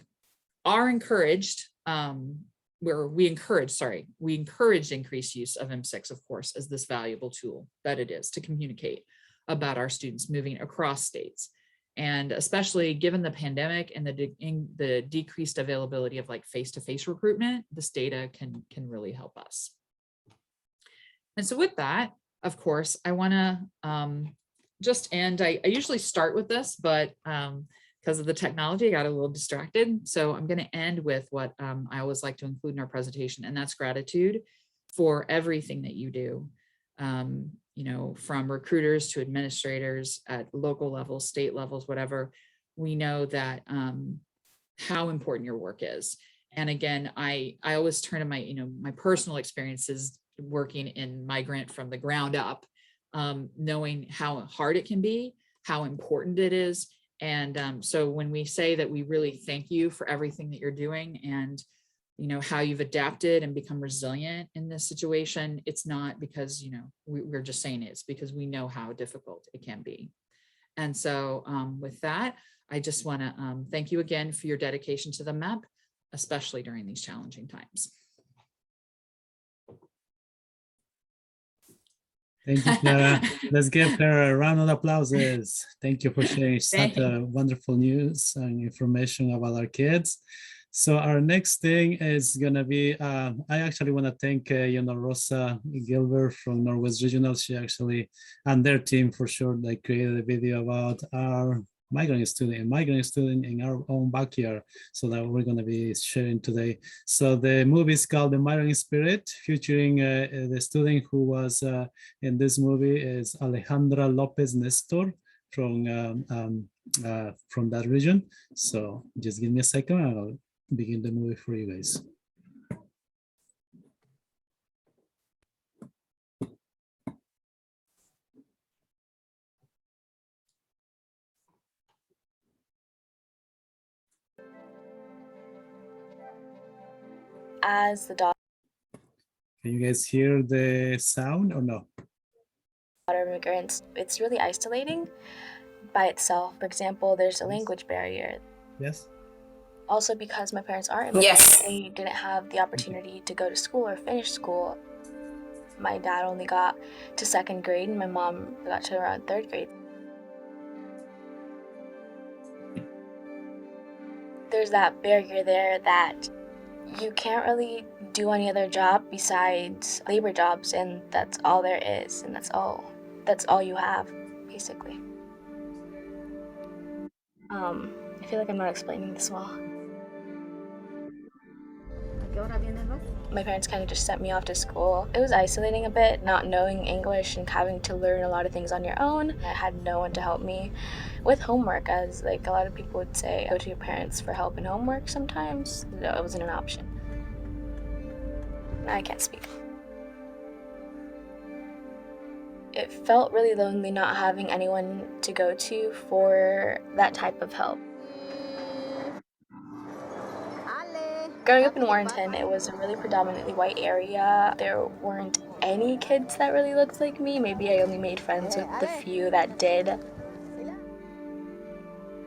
[SPEAKER 5] are encouraged, we encourage increased use of M6, of course, as this valuable tool that it is to communicate about our students moving across states. And especially given the pandemic and the decreased availability of like face-to-face recruitment, this data can really help us. And so with that, of course, I want to just end. I usually start with this, but because of the technology, I got a little distracted. So I'm going to end with what I always like to include in our presentation, and that's gratitude for everything that you do. From recruiters to administrators at local levels, state levels, whatever, we know that how important your work is. And again, I always turn to my personal experiences working in migrant from the ground up, knowing how hard it can be, how important it is. And so when we say that we really thank you for everything that you're doing and how you've adapted and become resilient in this situation, it's not because, we're just saying it's because we know how difficult it can be. And so with that, I just want to thank you again for your dedication to the MEP, especially during these challenging times.
[SPEAKER 1] Thank you, Clara. Let's give her a round of applauses. Thank you for sharing such wonderful news and information about our kids. So our next thing is going to be, I actually want to thank, Rosa Gilbert from Northwest Regional. She actually, and their team for sure, they created a video about our migrant student in our own backyard. So that we're going to be sharing today. So the movie is called The Migrant Spirit, featuring the student who was in this movie is Alejandra Lopez Nestor from that region. So just give me a second and I'll begin the movie for you guys.
[SPEAKER 6] As the daughter
[SPEAKER 1] Can you guys hear the sound or no?
[SPEAKER 6] of immigrants, it's really isolating, by itself. For example, there's a language barrier.
[SPEAKER 1] Yes.
[SPEAKER 6] Also, because my parents are immigrants,
[SPEAKER 3] Yes.
[SPEAKER 6] they didn't have the opportunity to go to school or finish school. My dad only got to 2nd grade and my mom got to around 3rd grade. There's that barrier there that you can't really do any other job besides labor jobs, and that's all there is, and that's all you have, basically. I feel like I'm not explaining this well. My parents kind of just sent me off to school. It was isolating a bit, not knowing English and having to learn a lot of things on your own. I had no one to help me with homework, as like a lot of people would say, go to your parents for help in homework sometimes. No, it wasn't an option. I can't speak. It felt really lonely not having anyone to go to for that type of help. Growing up in Warrenton, it was a really predominantly white area. There weren't any kids that really looked like me. Maybe I only made friends with the few that did.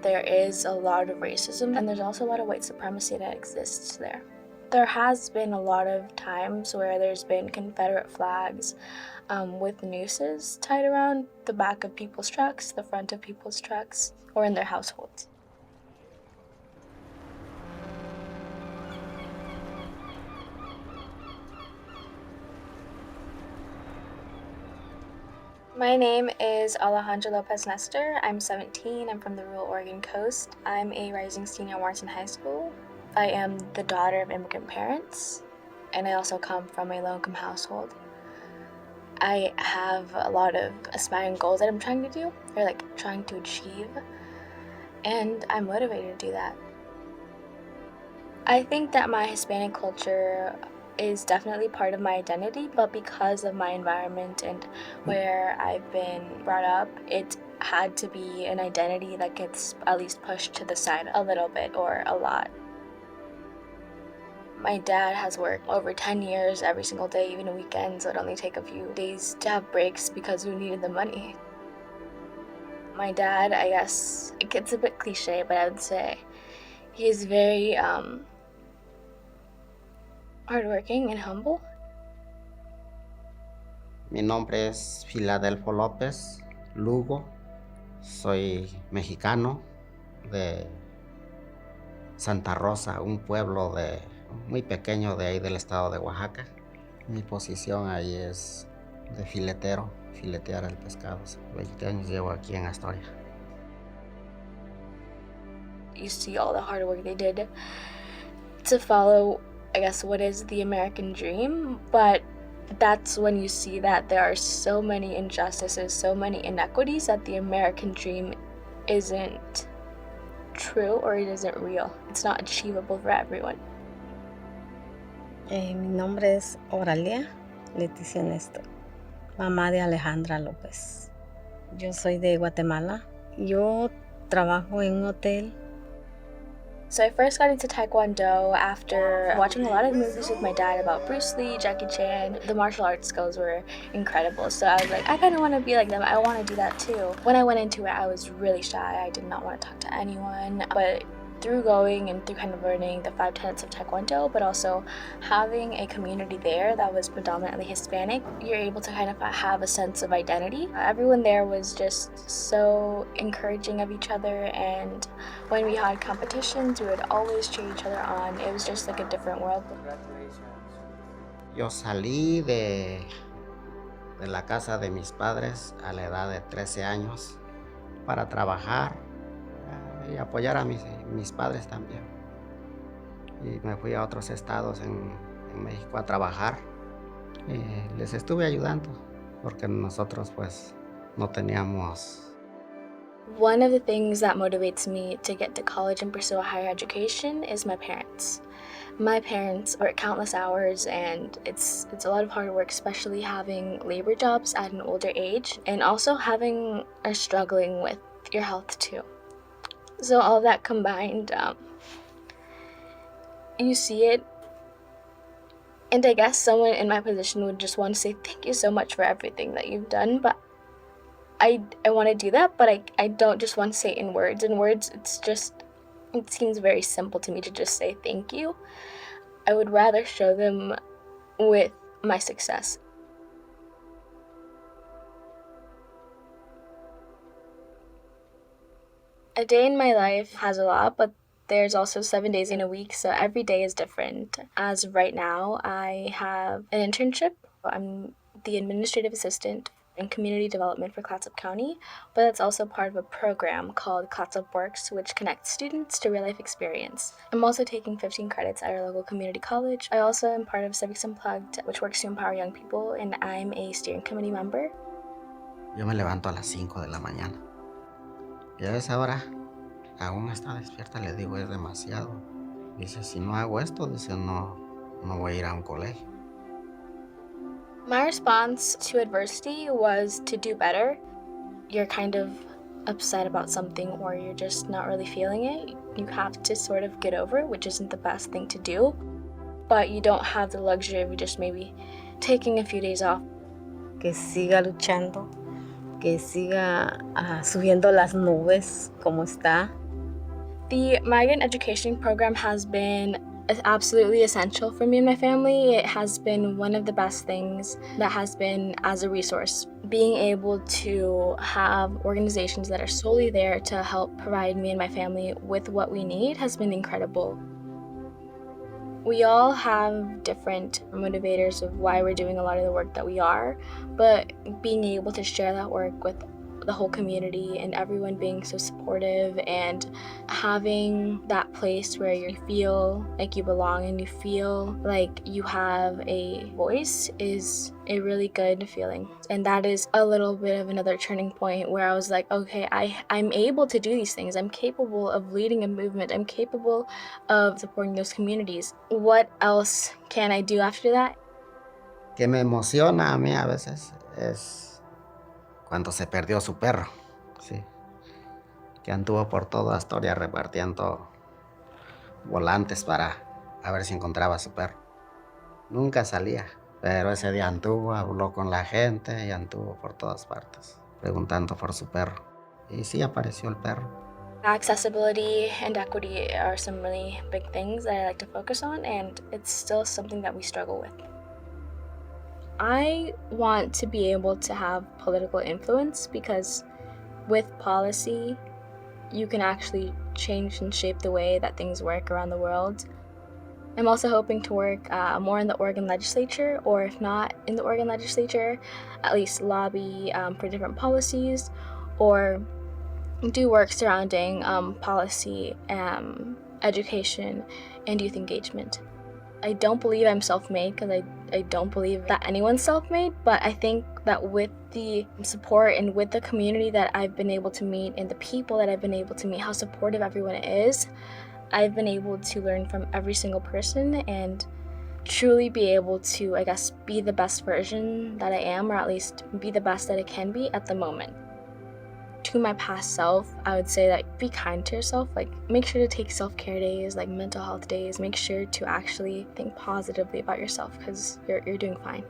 [SPEAKER 6] There is a lot of racism, and there's also a lot of white supremacy that exists there. There has been a lot of times where there's been Confederate flags with nooses tied around the back of people's trucks, the front of people's trucks, or in their households. My name is Alejandra Lopez Nestor. I'm 17. I'm from the rural Oregon coast. I'm a rising senior at Warrenton High School. I am the daughter of immigrant parents, and I also come from a low-income household. I have a lot of aspiring goals that I'm trying to do, or like trying to achieve, and I'm motivated to do that. I think that my Hispanic culture is definitely part of my identity, but because of my environment and where I've been brought up, it had to be an identity that gets at least pushed to the side a little bit or a lot. My dad has worked over 10 years every single day, even on weekends. It would only take a few days to have breaks because we needed the money. My dad, I guess, it gets a bit cliche, but I would say he is very hardworking and humble.
[SPEAKER 7] Mi nombre es Filadelfo López Lugo. Soy mexicano de Santa Rosa, un pueblo muy pequeño de ahí del estado de Oaxaca. Mi posición ahí es de filetero, filetear el pescado. 20 años llevo aquí en Astoria.
[SPEAKER 6] You see all the hard work they did to follow, I guess, what is the American dream, but that's when you see that there are so many injustices, so many inequities, that the American dream isn't true or it isn't real. It's not achievable for everyone.
[SPEAKER 8] Mi nombre es Oralia Leticia Néstor, mamá de Alejandra López. Yo soy de Guatemala. Yo trabajo en un hotel.
[SPEAKER 6] So I first got into Taekwondo after watching a lot of movies with my dad about Bruce Lee, Jackie Chan. The martial arts skills were incredible. So I was like, I kind of want to be like them. I want to do that too. When I went into it, I was really shy. I did not want to talk to anyone. But through going and through kind of learning the 5 tenets of Taekwondo, but also having a community there that was predominantly Hispanic, you're able to kind of have a sense of identity. Everyone there was just so encouraging of each other, and when we had competitions, we would always cheer each other on. It was just like a different world.
[SPEAKER 7] Yo salí de la casa de mis padres a la edad de 13 años para trabajar y apoyar a mis padres también. Y me fui a otros estados en México a trabajar. Les estuve ayudando porque nosotros pues no teníamos.
[SPEAKER 6] One of the things that motivates me to get to college and pursue a higher education is my parents. My parents work countless hours, and it's a lot of hard work, especially having labor jobs at an older age, and also having or struggling with your health too. So all of that combined, you see it, and I guess someone in my position would just want to say thank you so much for everything that you've done, but I want to do that, but I don't just want to say it in words. In words, it seems very simple to me to just say thank you. I would rather show them with my success. A day in my life has a lot, but there's also 7 days in a week, so every day is different. As of right now, I have an internship. I'm the administrative assistant in community development for Clatsop County, but that's also part of a program called Clatsop Works, which connects students to real-life experience. I'm also taking 15 credits at our local community college. I also am part of Civics Unplugged, which works to empower young people, and I'm a steering committee member.
[SPEAKER 7] Yo me levanto a las 5 de la mañana. Y a esa hora aún está despierta, le digo, es demasiado. Dice, si no hago esto, dice, no voy a ir a un colegio.
[SPEAKER 6] My response to adversity was to do better. You're kind of upset about something or you're just not really feeling it. You have to sort of get over it, which isn't the best thing to do. But you don't have the luxury of just maybe taking a few days off.
[SPEAKER 8] Que siga luchando, que siga subiendo las nubes como está.
[SPEAKER 6] The Migrant Education program has been absolutely essential for me and my family. It has been one of the best things that has been as a resource. Being able to have organizations that are solely there to help provide me and my family with what we need has been incredible. We all have different motivators of why we're doing a lot of the work that we are, but being able to share that work with the whole community and everyone being so supportive and having that place where you feel like you belong and you feel like you have a voice is a really good feeling. And that is a little bit of another turning point where I was like, okay, I'm able to do these things. I'm capable of leading a movement. I'm capable of supporting those communities. What else can I do after that?
[SPEAKER 7] Que me emociona a mí a veces es cuando se perdió su perro, sí, que anduvo por toda Astoria repartiendo volantes para a ver si encontraba a su perro. Nunca salía, pero ese día anduvo, habló con la gente y anduvo por todas partes, preguntando por su perro. Y sí apareció el perro.
[SPEAKER 6] Accessibility and equity are some really big things that I like to focus on, and it's still something that we struggle with. I want to be able to have political influence because with policy, you can actually change and shape the way that things work around the world. I'm also hoping to work more in the Oregon legislature, or if not in the Oregon legislature, at least lobby for different policies or do work surrounding policy, education, and youth engagement. I don't believe I'm self-made because I don't believe that anyone's self-made, but I think that with the support and with the community that I've been able to meet and the people that I've been able to meet, how supportive everyone is, I've been able to learn from every single person and truly be able to, I guess, be the best version that I am, or at least be the best that I can be at the moment. To my past self, I would say that be kind to yourself. Like, make sure to take self-care days, like mental health days. Make sure to actually think positively about yourself because you're doing fine.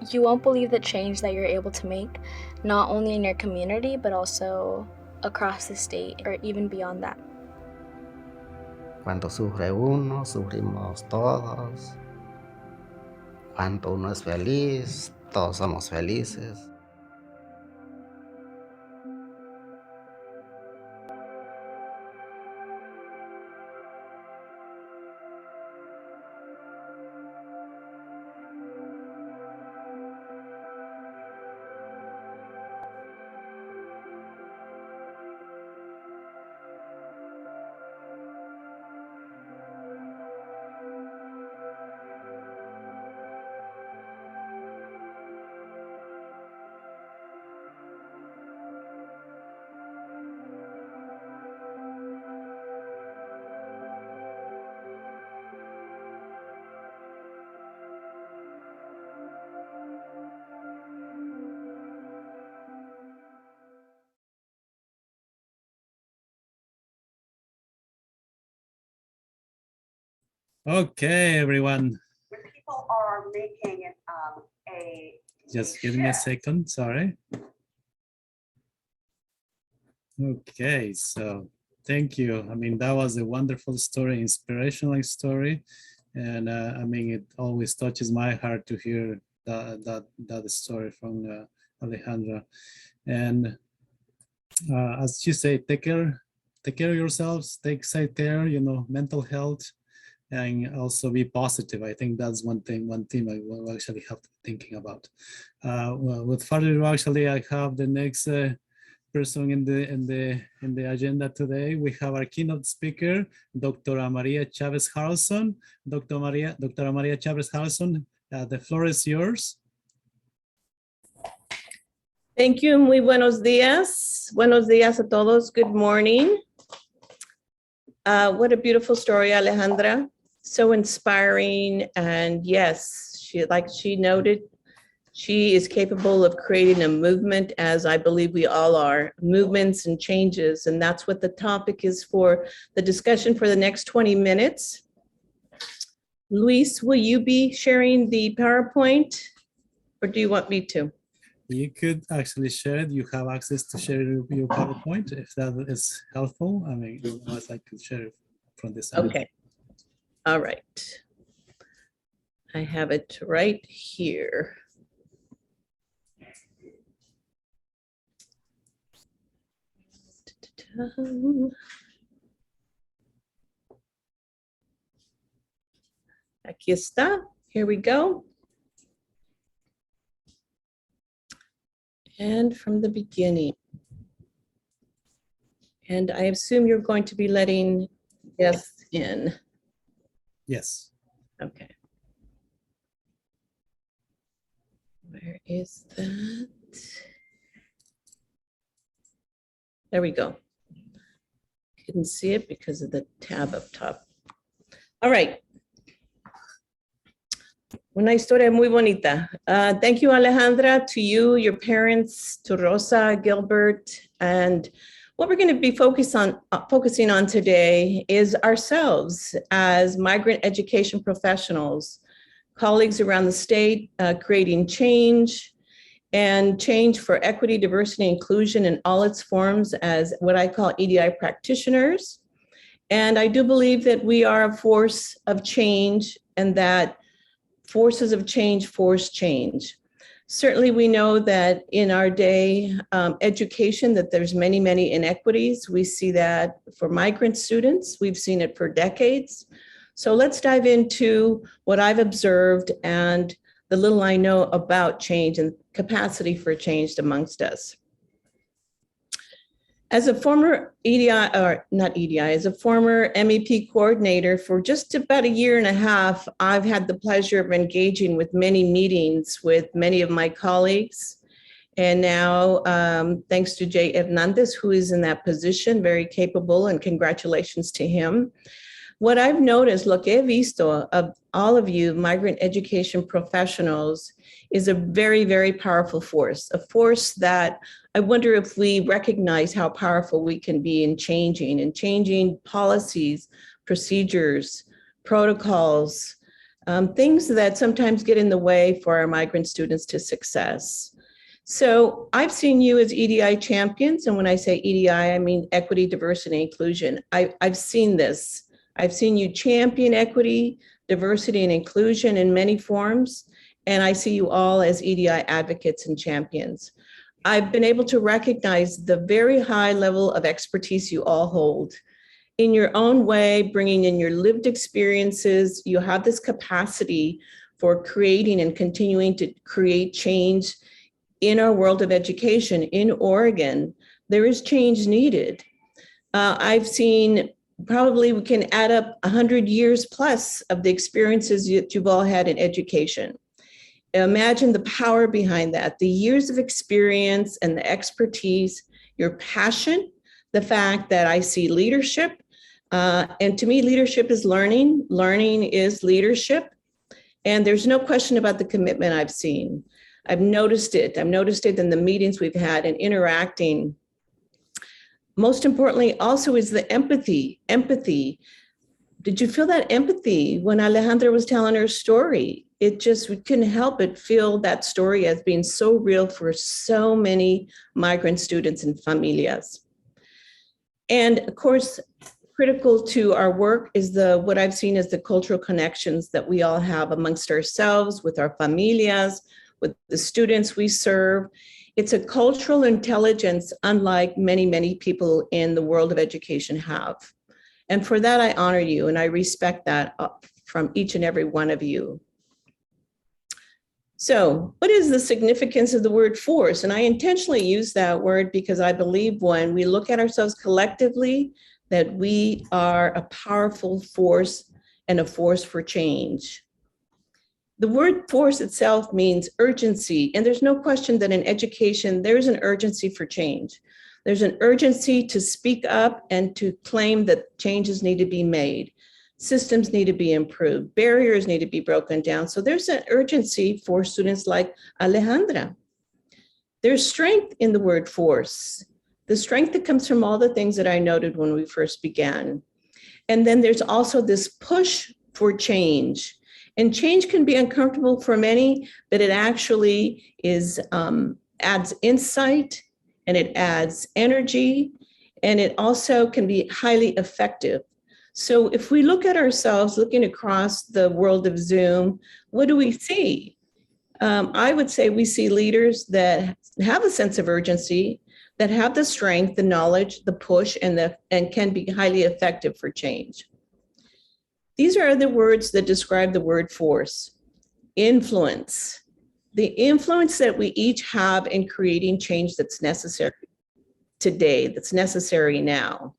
[SPEAKER 6] You won't believe the change that you're able to make, not only in your community, but also across the state or even beyond that.
[SPEAKER 7] Cuando sufre uno, sufrimos todos. Cuando uno es feliz, todos somos felices.
[SPEAKER 1] Okay, everyone.
[SPEAKER 9] People are making
[SPEAKER 1] Just give me a second, sorry. Okay, so thank you. I mean, that was a wonderful story, inspirational story. And I mean, it always touches my heart to hear that story from Alejandra. And as you say, take care of yourselves, take care, mental health, and also be positive. I think that's one theme I will actually have to be thinking about. Well, with further, actually, I have the next person in the agenda today. We have our keynote speaker, Dr. Maria Chavez Harrison. Dr. Maria Chavez Harrison, the floor is yours.
[SPEAKER 9] Thank you. Muy buenos días. Buenos días a todos. Good morning. What a beautiful story, Alejandra. So inspiring. And yes, she noted, she is capable of creating a movement, as I believe we all are, movements and changes. And that's what the topic is for the discussion for the next 20 minutes. Luis, will you be sharing the PowerPoint, or do you want me to?
[SPEAKER 1] You could actually share it. You have access to share your PowerPoint if that is helpful. I mean, otherwise I could share it from this side.
[SPEAKER 9] Okay. All right. I have it right here. Aquí está. Here we go. And from the beginning. And I assume you're going to be letting guests in.
[SPEAKER 1] Yes.
[SPEAKER 9] Okay. Where is that? There we go. Couldn't see it because of the tab up top. All right. Una historia muy bonita. Thank you, Alejandra, to you, your parents, to Rosa, Gilbert, and what we're going to be focusing on today is ourselves as migrant education professionals, colleagues around the state, creating change and change for equity, diversity, and inclusion in all its forms as what I call EDI practitioners. And I do believe that we are a force of change and that forces of change force change. Certainly, we know that in our day, education, that there's many, many inequities. We see that for migrant students. We've seen it for decades. So let's dive into what I've observed and the little I know about change and capacity for change amongst us. As a former EDI, or not EDI, as a former MEP coordinator for just about a year and a half, I've had the pleasure of engaging with many meetings with many of my colleagues. And now, thanks to Jay Hernandez, who is in that position, very capable, and congratulations to him. What I've noticed, lo que he visto of all of you migrant education professionals is a very, very powerful force, a force that I wonder if we recognize how powerful we can be in changing policies, procedures, protocols, things that sometimes get in the way for our migrant students to success. So I've seen you as EDI champions. And when I say EDI, I mean equity, diversity, and inclusion. I've seen this. I've seen you champion equity, diversity, and inclusion in many forms. And I see you all as EDI advocates and champions. I've been able to recognize the very high level of expertise you all hold. In your own way, bringing in your lived experiences, you have this capacity for creating and continuing to create change in our world of education. In Oregon, there is change needed. I've seen, probably we can add up 100 years plus of the experiences that you've all had in education. Imagine the power behind that, the years of experience and the expertise, your passion, the fact that I see leadership. And to me, leadership is learning. Learning is leadership. And there's no question about the commitment I've seen. I've noticed it. I've noticed it in the meetings we've had and interacting. Most importantly, also is the empathy. Empathy. Did you feel that empathy when Alejandra was telling her story? It just, we couldn't help but feel that story as being so real for so many migrant students and familias. And of course, critical to our work is what I've seen as the cultural connections that we all have amongst ourselves, with our familias, with the students we serve. It's a cultural intelligence unlike many, many people in the world of education have. And for that, I honor you and I respect that from each and every one of you. So what is the significance of the word force? And I intentionally use that word because I believe when we look at ourselves collectively, that we are a powerful force and a force for change. The word force itself means urgency, and there's no question that in education, there's an urgency for change. There's an urgency to speak up and to claim that changes need to be made. Systems need to be improved. Barriers need to be broken down. So there's an urgency for students like Alejandra. There's strength in the word force. The strength that comes from all the things that I noted when we first began. And then there's also this push for change. And change can be uncomfortable for many, but it actually adds insight and it adds energy, and it also can be highly effective. So if we look at ourselves, looking across the world of Zoom, what do we see? I would say we see leaders that have a sense of urgency, that have the strength, the knowledge, the push, and can be highly effective for change. These are the words that describe the word force. Influence, the influence that we each have in creating change that's necessary today, that's necessary now.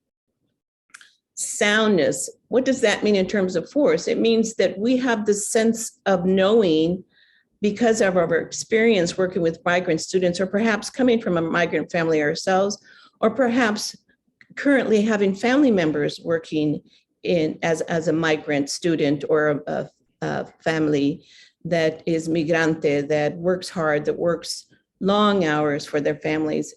[SPEAKER 9] Soundness, what does that mean in terms of force? It means that we have the sense of knowing, because of our experience working with migrant students, or perhaps coming from a migrant family ourselves, or perhaps currently having family members working as a migrant student or a family that is migrante, that works hard, that works long hours for their families.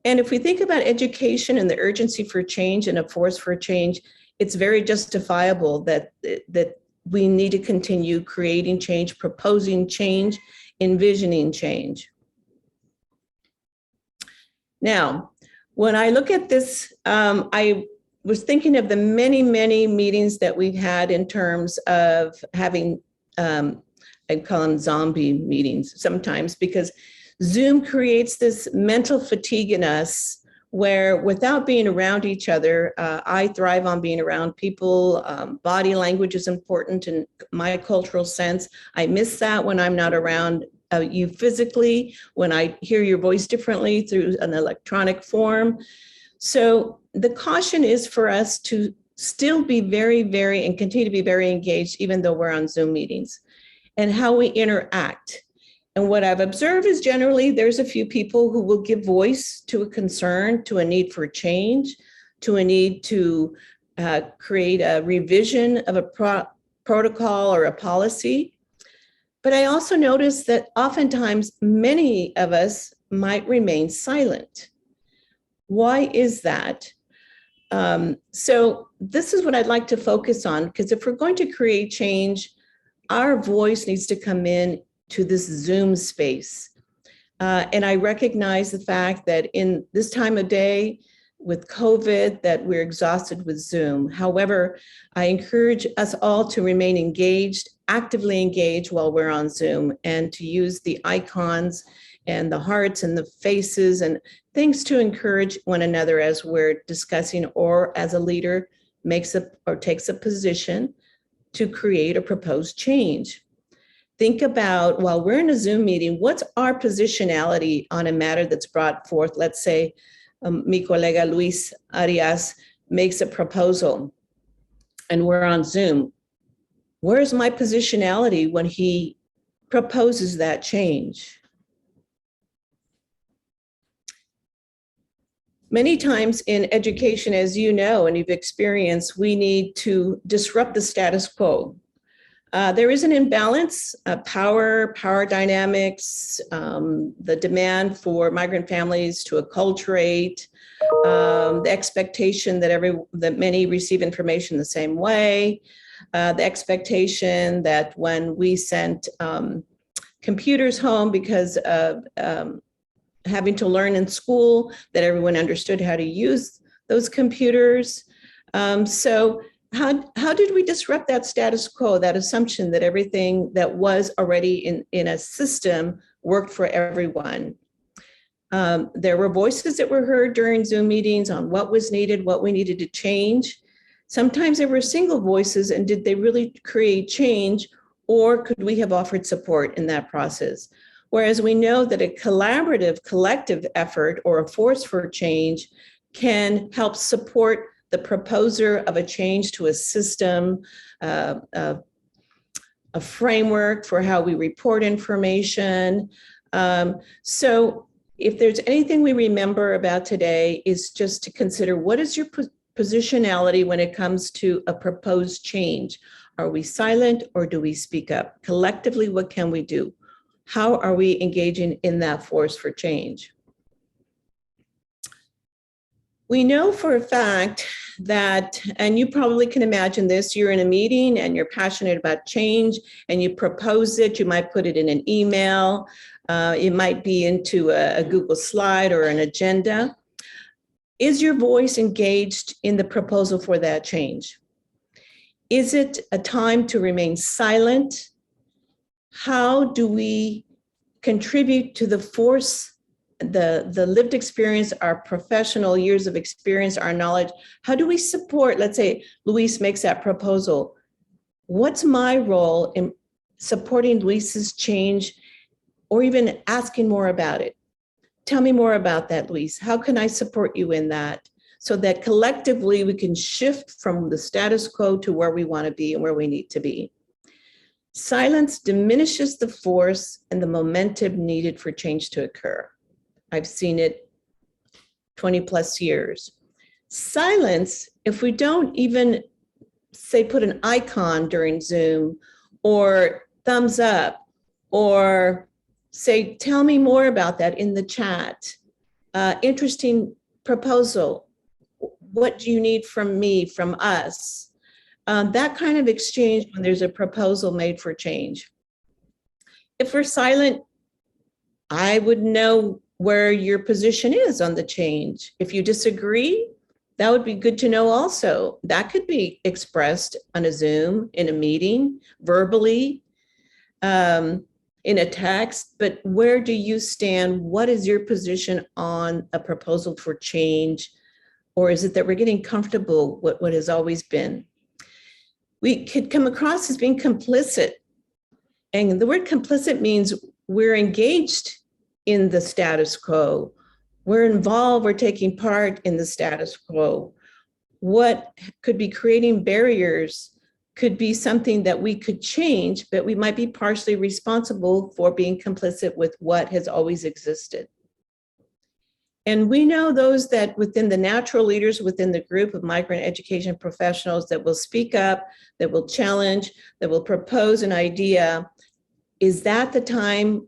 [SPEAKER 9] And if we think about education and the urgency for change and a force for change, it's very justifiable that we need to continue creating change, proposing change, envisioning change. Now, when I look at this, I was thinking of the many, many meetings that we've had in terms of having, I call them zombie meetings sometimes, because Zoom creates this mental fatigue in us where without being around each other, I thrive on being around people. Body language is important in my cultural sense. I miss that when I'm not around you physically, when I hear your voice differently through an electronic form. So the caution is for us to still be very, very, and continue to be very engaged, even though we're on Zoom meetings, and how we interact. And what I've observed is generally there's a few people who will give voice to a concern, to a need for change, to a need to create a revision of a protocol or a policy. But I also notice that oftentimes many of us might remain silent. Why is that? So this is what I'd like to focus on, because if we're going to create change, our voice needs to come in to this Zoom space. And I recognize the fact that in this time of day with COVID, that we're exhausted with Zoom. However, I encourage us all to remain engaged, actively engaged while we're on Zoom, and to use the icons and the hearts and the faces and things to encourage one another as we're discussing, or as a leader makes or takes a position to create or propose change. Think about, while we're in a Zoom meeting, what's our positionality on a matter that's brought forth? Let's say mi colega Luis Arias makes a proposal and we're on Zoom. Where's my positionality when he proposes that change? Many times in education, as you know and you've experienced, we need to disrupt the status quo. There is an imbalance, power dynamics, the demand for migrant families to acculturate, the expectation that many receive information the same way, the expectation that when we sent computers home because of having to learn in school, that everyone understood how to use those computers. So how did we disrupt that status quo, that assumption that everything that was already in a system worked for everyone? There were voices that were heard during Zoom meetings on what was needed, what we needed to change. Sometimes there were single voices, and did they really create change, or could we have offered support in that process? Whereas we know that a collaborative, collective effort or a force for change can help support the proposer of a change to a system, a framework for how we report information. So if there's anything we remember about today, is just to consider, what is your positionality when it comes to a proposed change? Are we silent or do we speak up? Collectively, what can we do? How are we engaging in that force for change? We know for a fact that, and you probably can imagine this, you're in a meeting and you're passionate about change and you propose it. You might put it in an email. It might be into a Google slide or an agenda. Is your voice engaged in the proposal for that change? Is it a time to remain silent? How do we contribute to the force, the lived experience, our professional years of experience, our knowledge? How do we support, let's say Luis makes that proposal. What's my role in supporting Luis's change, or even asking more about it? Tell me more about that, Luis. How can I support you in that? So that collectively we can shift from the status quo to where we want to be and where we need to be. Silence diminishes the force and the momentum needed for change to occur. I've seen it 20 plus years. Silence, if we don't even say put an icon during Zoom or thumbs up or say, tell me more about that in the chat. Interesting proposal. What do you need from me, from us? That kind of exchange when there's a proposal made for change. If we're silent, I would know where your position is on the change. If you disagree, that would be good to know also. That could be expressed on a Zoom, in a meeting, verbally, in a text, but where do you stand? What is your position on a proposal for change? Or is it that we're getting comfortable with what has always been? We could come across as being complicit. And the word complicit means we're engaged in the status quo. We're involved, we're taking part in the status quo. What could be creating barriers could be something that we could change, but we might be partially responsible for being complicit with what has always existed. And we know those that within the natural leaders within the group of migrant education professionals that will speak up, that will challenge, that will propose an idea. Is that the time?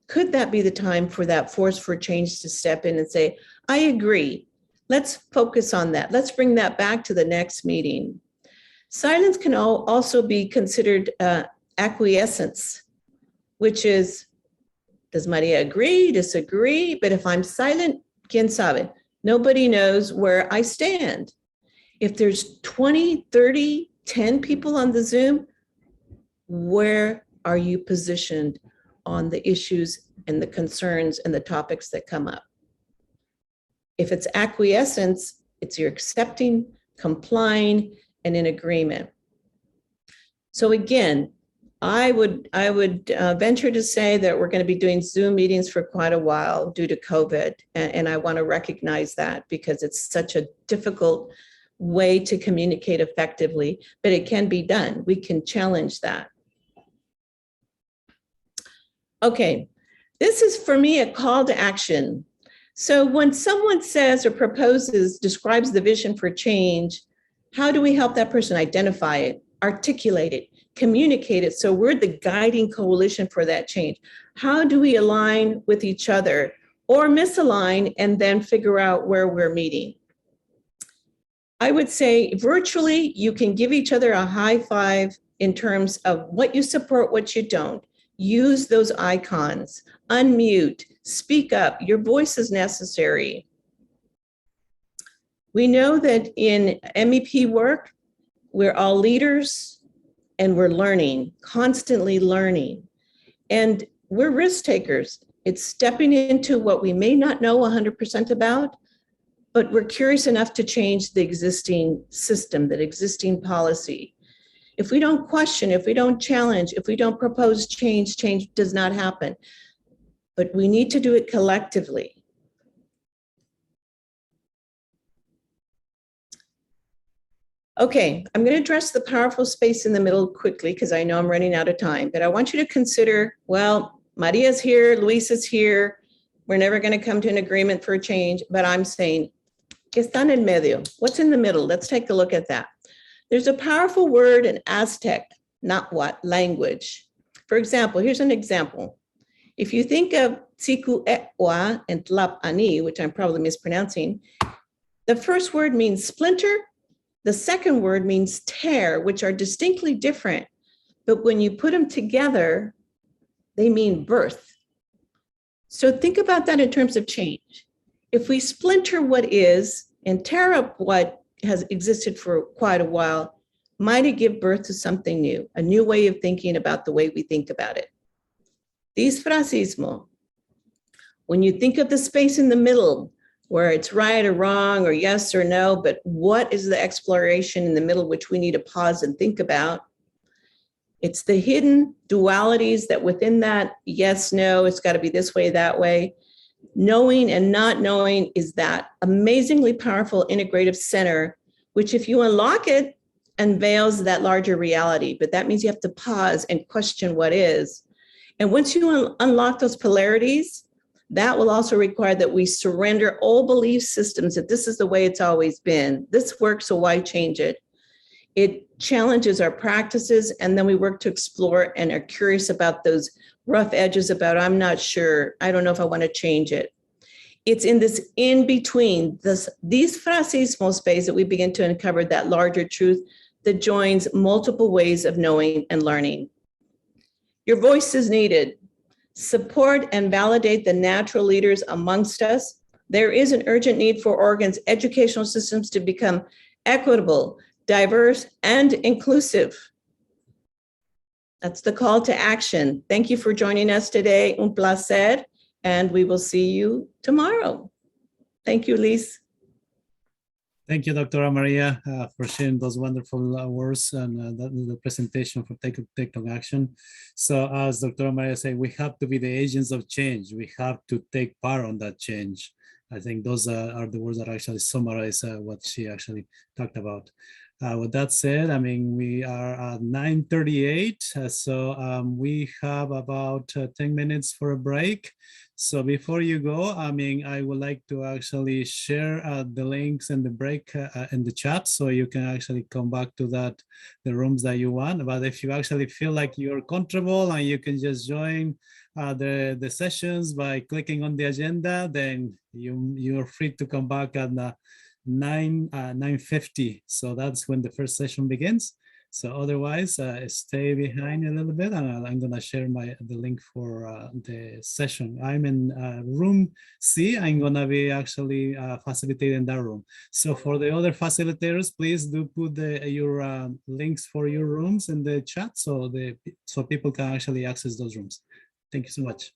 [SPEAKER 9] Could that be the time for that force for change to step in and say, I agree, let's focus on that. Let's bring that back to the next meeting. Silence can also be considered acquiescence, which is, does Maria agree, disagree? But if I'm silent, quien sabe? Nobody knows where I stand. If there's 20, 30, 10 people on the Zoom, where are you positioned on the issues and the concerns and the topics that come up? If it's acquiescence, it's you're accepting, complying, and in agreement. So again, I would venture to say that we're going to be doing Zoom meetings for quite a while due to COVID. And I want to recognize that because it's such a difficult way to communicate effectively, but it can be done. We can challenge that. Okay, this is for me a call to action. So when someone says or proposes, describes the vision for change, how do we help that person identify it, articulate it, communicate it so we're the guiding coalition for that change? How do we align with each other or misalign and then figure out where we're meeting? I would say virtually, you can give each other a high five in terms of what you support, what you don't. Use those icons, unmute, speak up, your voice is necessary. We know that in MEP work, we're all leaders and we're learning, constantly learning. And we're risk takers. It's stepping into what we may not know 100% about, but we're curious enough to change the existing system, that existing policy. If we don't question, if we don't challenge, if we don't propose change, change does not happen. But we need to do it collectively. Okay, I'm going to address the powerful space in the middle quickly because I know I'm running out of time, but I want you to consider, well, Maria's here, Luis is here. We're never going to come to an agreement for a change, but I'm saying, que están en medio? What's in the middle? Let's take a look at that. There's a powerful word in Aztec, not what, language. For example, here's an example. If you think of Tsiku Ewa and Tlap Ani, which I'm probably mispronouncing, the first word means splinter. The second word means tear, which are distinctly different. But when you put them together, they mean birth. So think about that in terms of change. If we splinter what is and tear up what has existed for quite a while, might it give birth to something new, a new way of thinking about the way we think about it? Disfrazismo. When you think of the space in the middle, where it's right or wrong or yes or no, but what is the exploration in the middle which we need to pause and think about? It's the hidden dualities that within that yes, no, it's got to be this way, that way. Knowing and not knowing is that amazingly powerful integrative center, which if you unlock it, unveils that larger reality. But that means you have to pause and question what is. And once you unlock those polarities, that will also require that we surrender all belief systems that this is the way it's always been. This works, so why change it? It challenges our practices, and then we work to explore and are curious about those rough edges about, I'm not sure, I don't know if I want to change it. It's in this in-between, these frasismo space that we begin to uncover that larger truth that joins multiple ways of knowing and learning. Your voice is needed. Support and validate the natural leaders amongst us. There is an urgent need for Oregon's educational systems to become equitable, diverse, and inclusive. That's the call to action. Thank you for joining us today. Un placer, and we will see you tomorrow. Thank you, Liz.
[SPEAKER 1] Thank you, Dr. Maria, for sharing those wonderful words and the presentation for Take on Action. So as Dr. Maria said, we have to be the agents of change. We have to take part on that change. I think those are the words that actually summarize what she actually talked about. With that said, I mean, we are at 9:38, so we have about 10 minutes for a break. So before you go, I mean, I would like to actually share the links and the break in the chat, so you can actually come back to the rooms that you want. But if you actually feel like you're comfortable and you can just join the sessions by clicking on the agenda, then you're free to come back at 9:50. So that's when the first session begins. So otherwise, stay behind a little bit, and I'm gonna share the link for the session. I'm in room C. I'm gonna be actually facilitating that room. So for the other facilitators, please do put your links for your rooms in the chat so people can actually access those rooms. Thank you so much.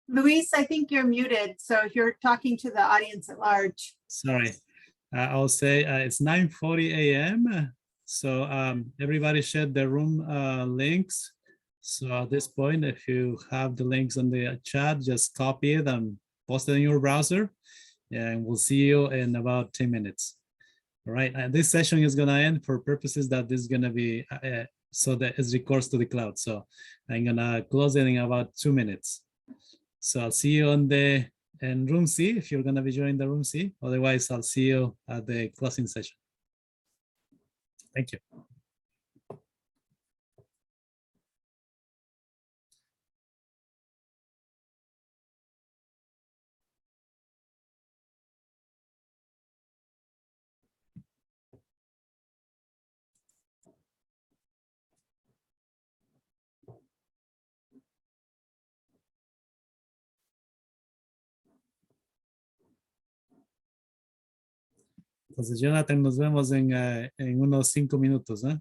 [SPEAKER 10] Luis, I think you're muted. So if you're talking to the audience at large.
[SPEAKER 1] Sorry, I'll say it's 9:40 a.m. So everybody shared the room links. So at this point, if you have the links on the chat, just copy it and post it in your browser. And we'll see you in about 10 minutes. All right, and this session is gonna end for purposes that this is gonna be, so that it records to the cloud. So I'm gonna close it in about 2 minutes. So I'll see you in room C if you're gonna be joining the room C. Otherwise, I'll see you at the closing session. Thank you. Entonces, Jonathan, nos vemos en unos 5 minutos, ¿eh?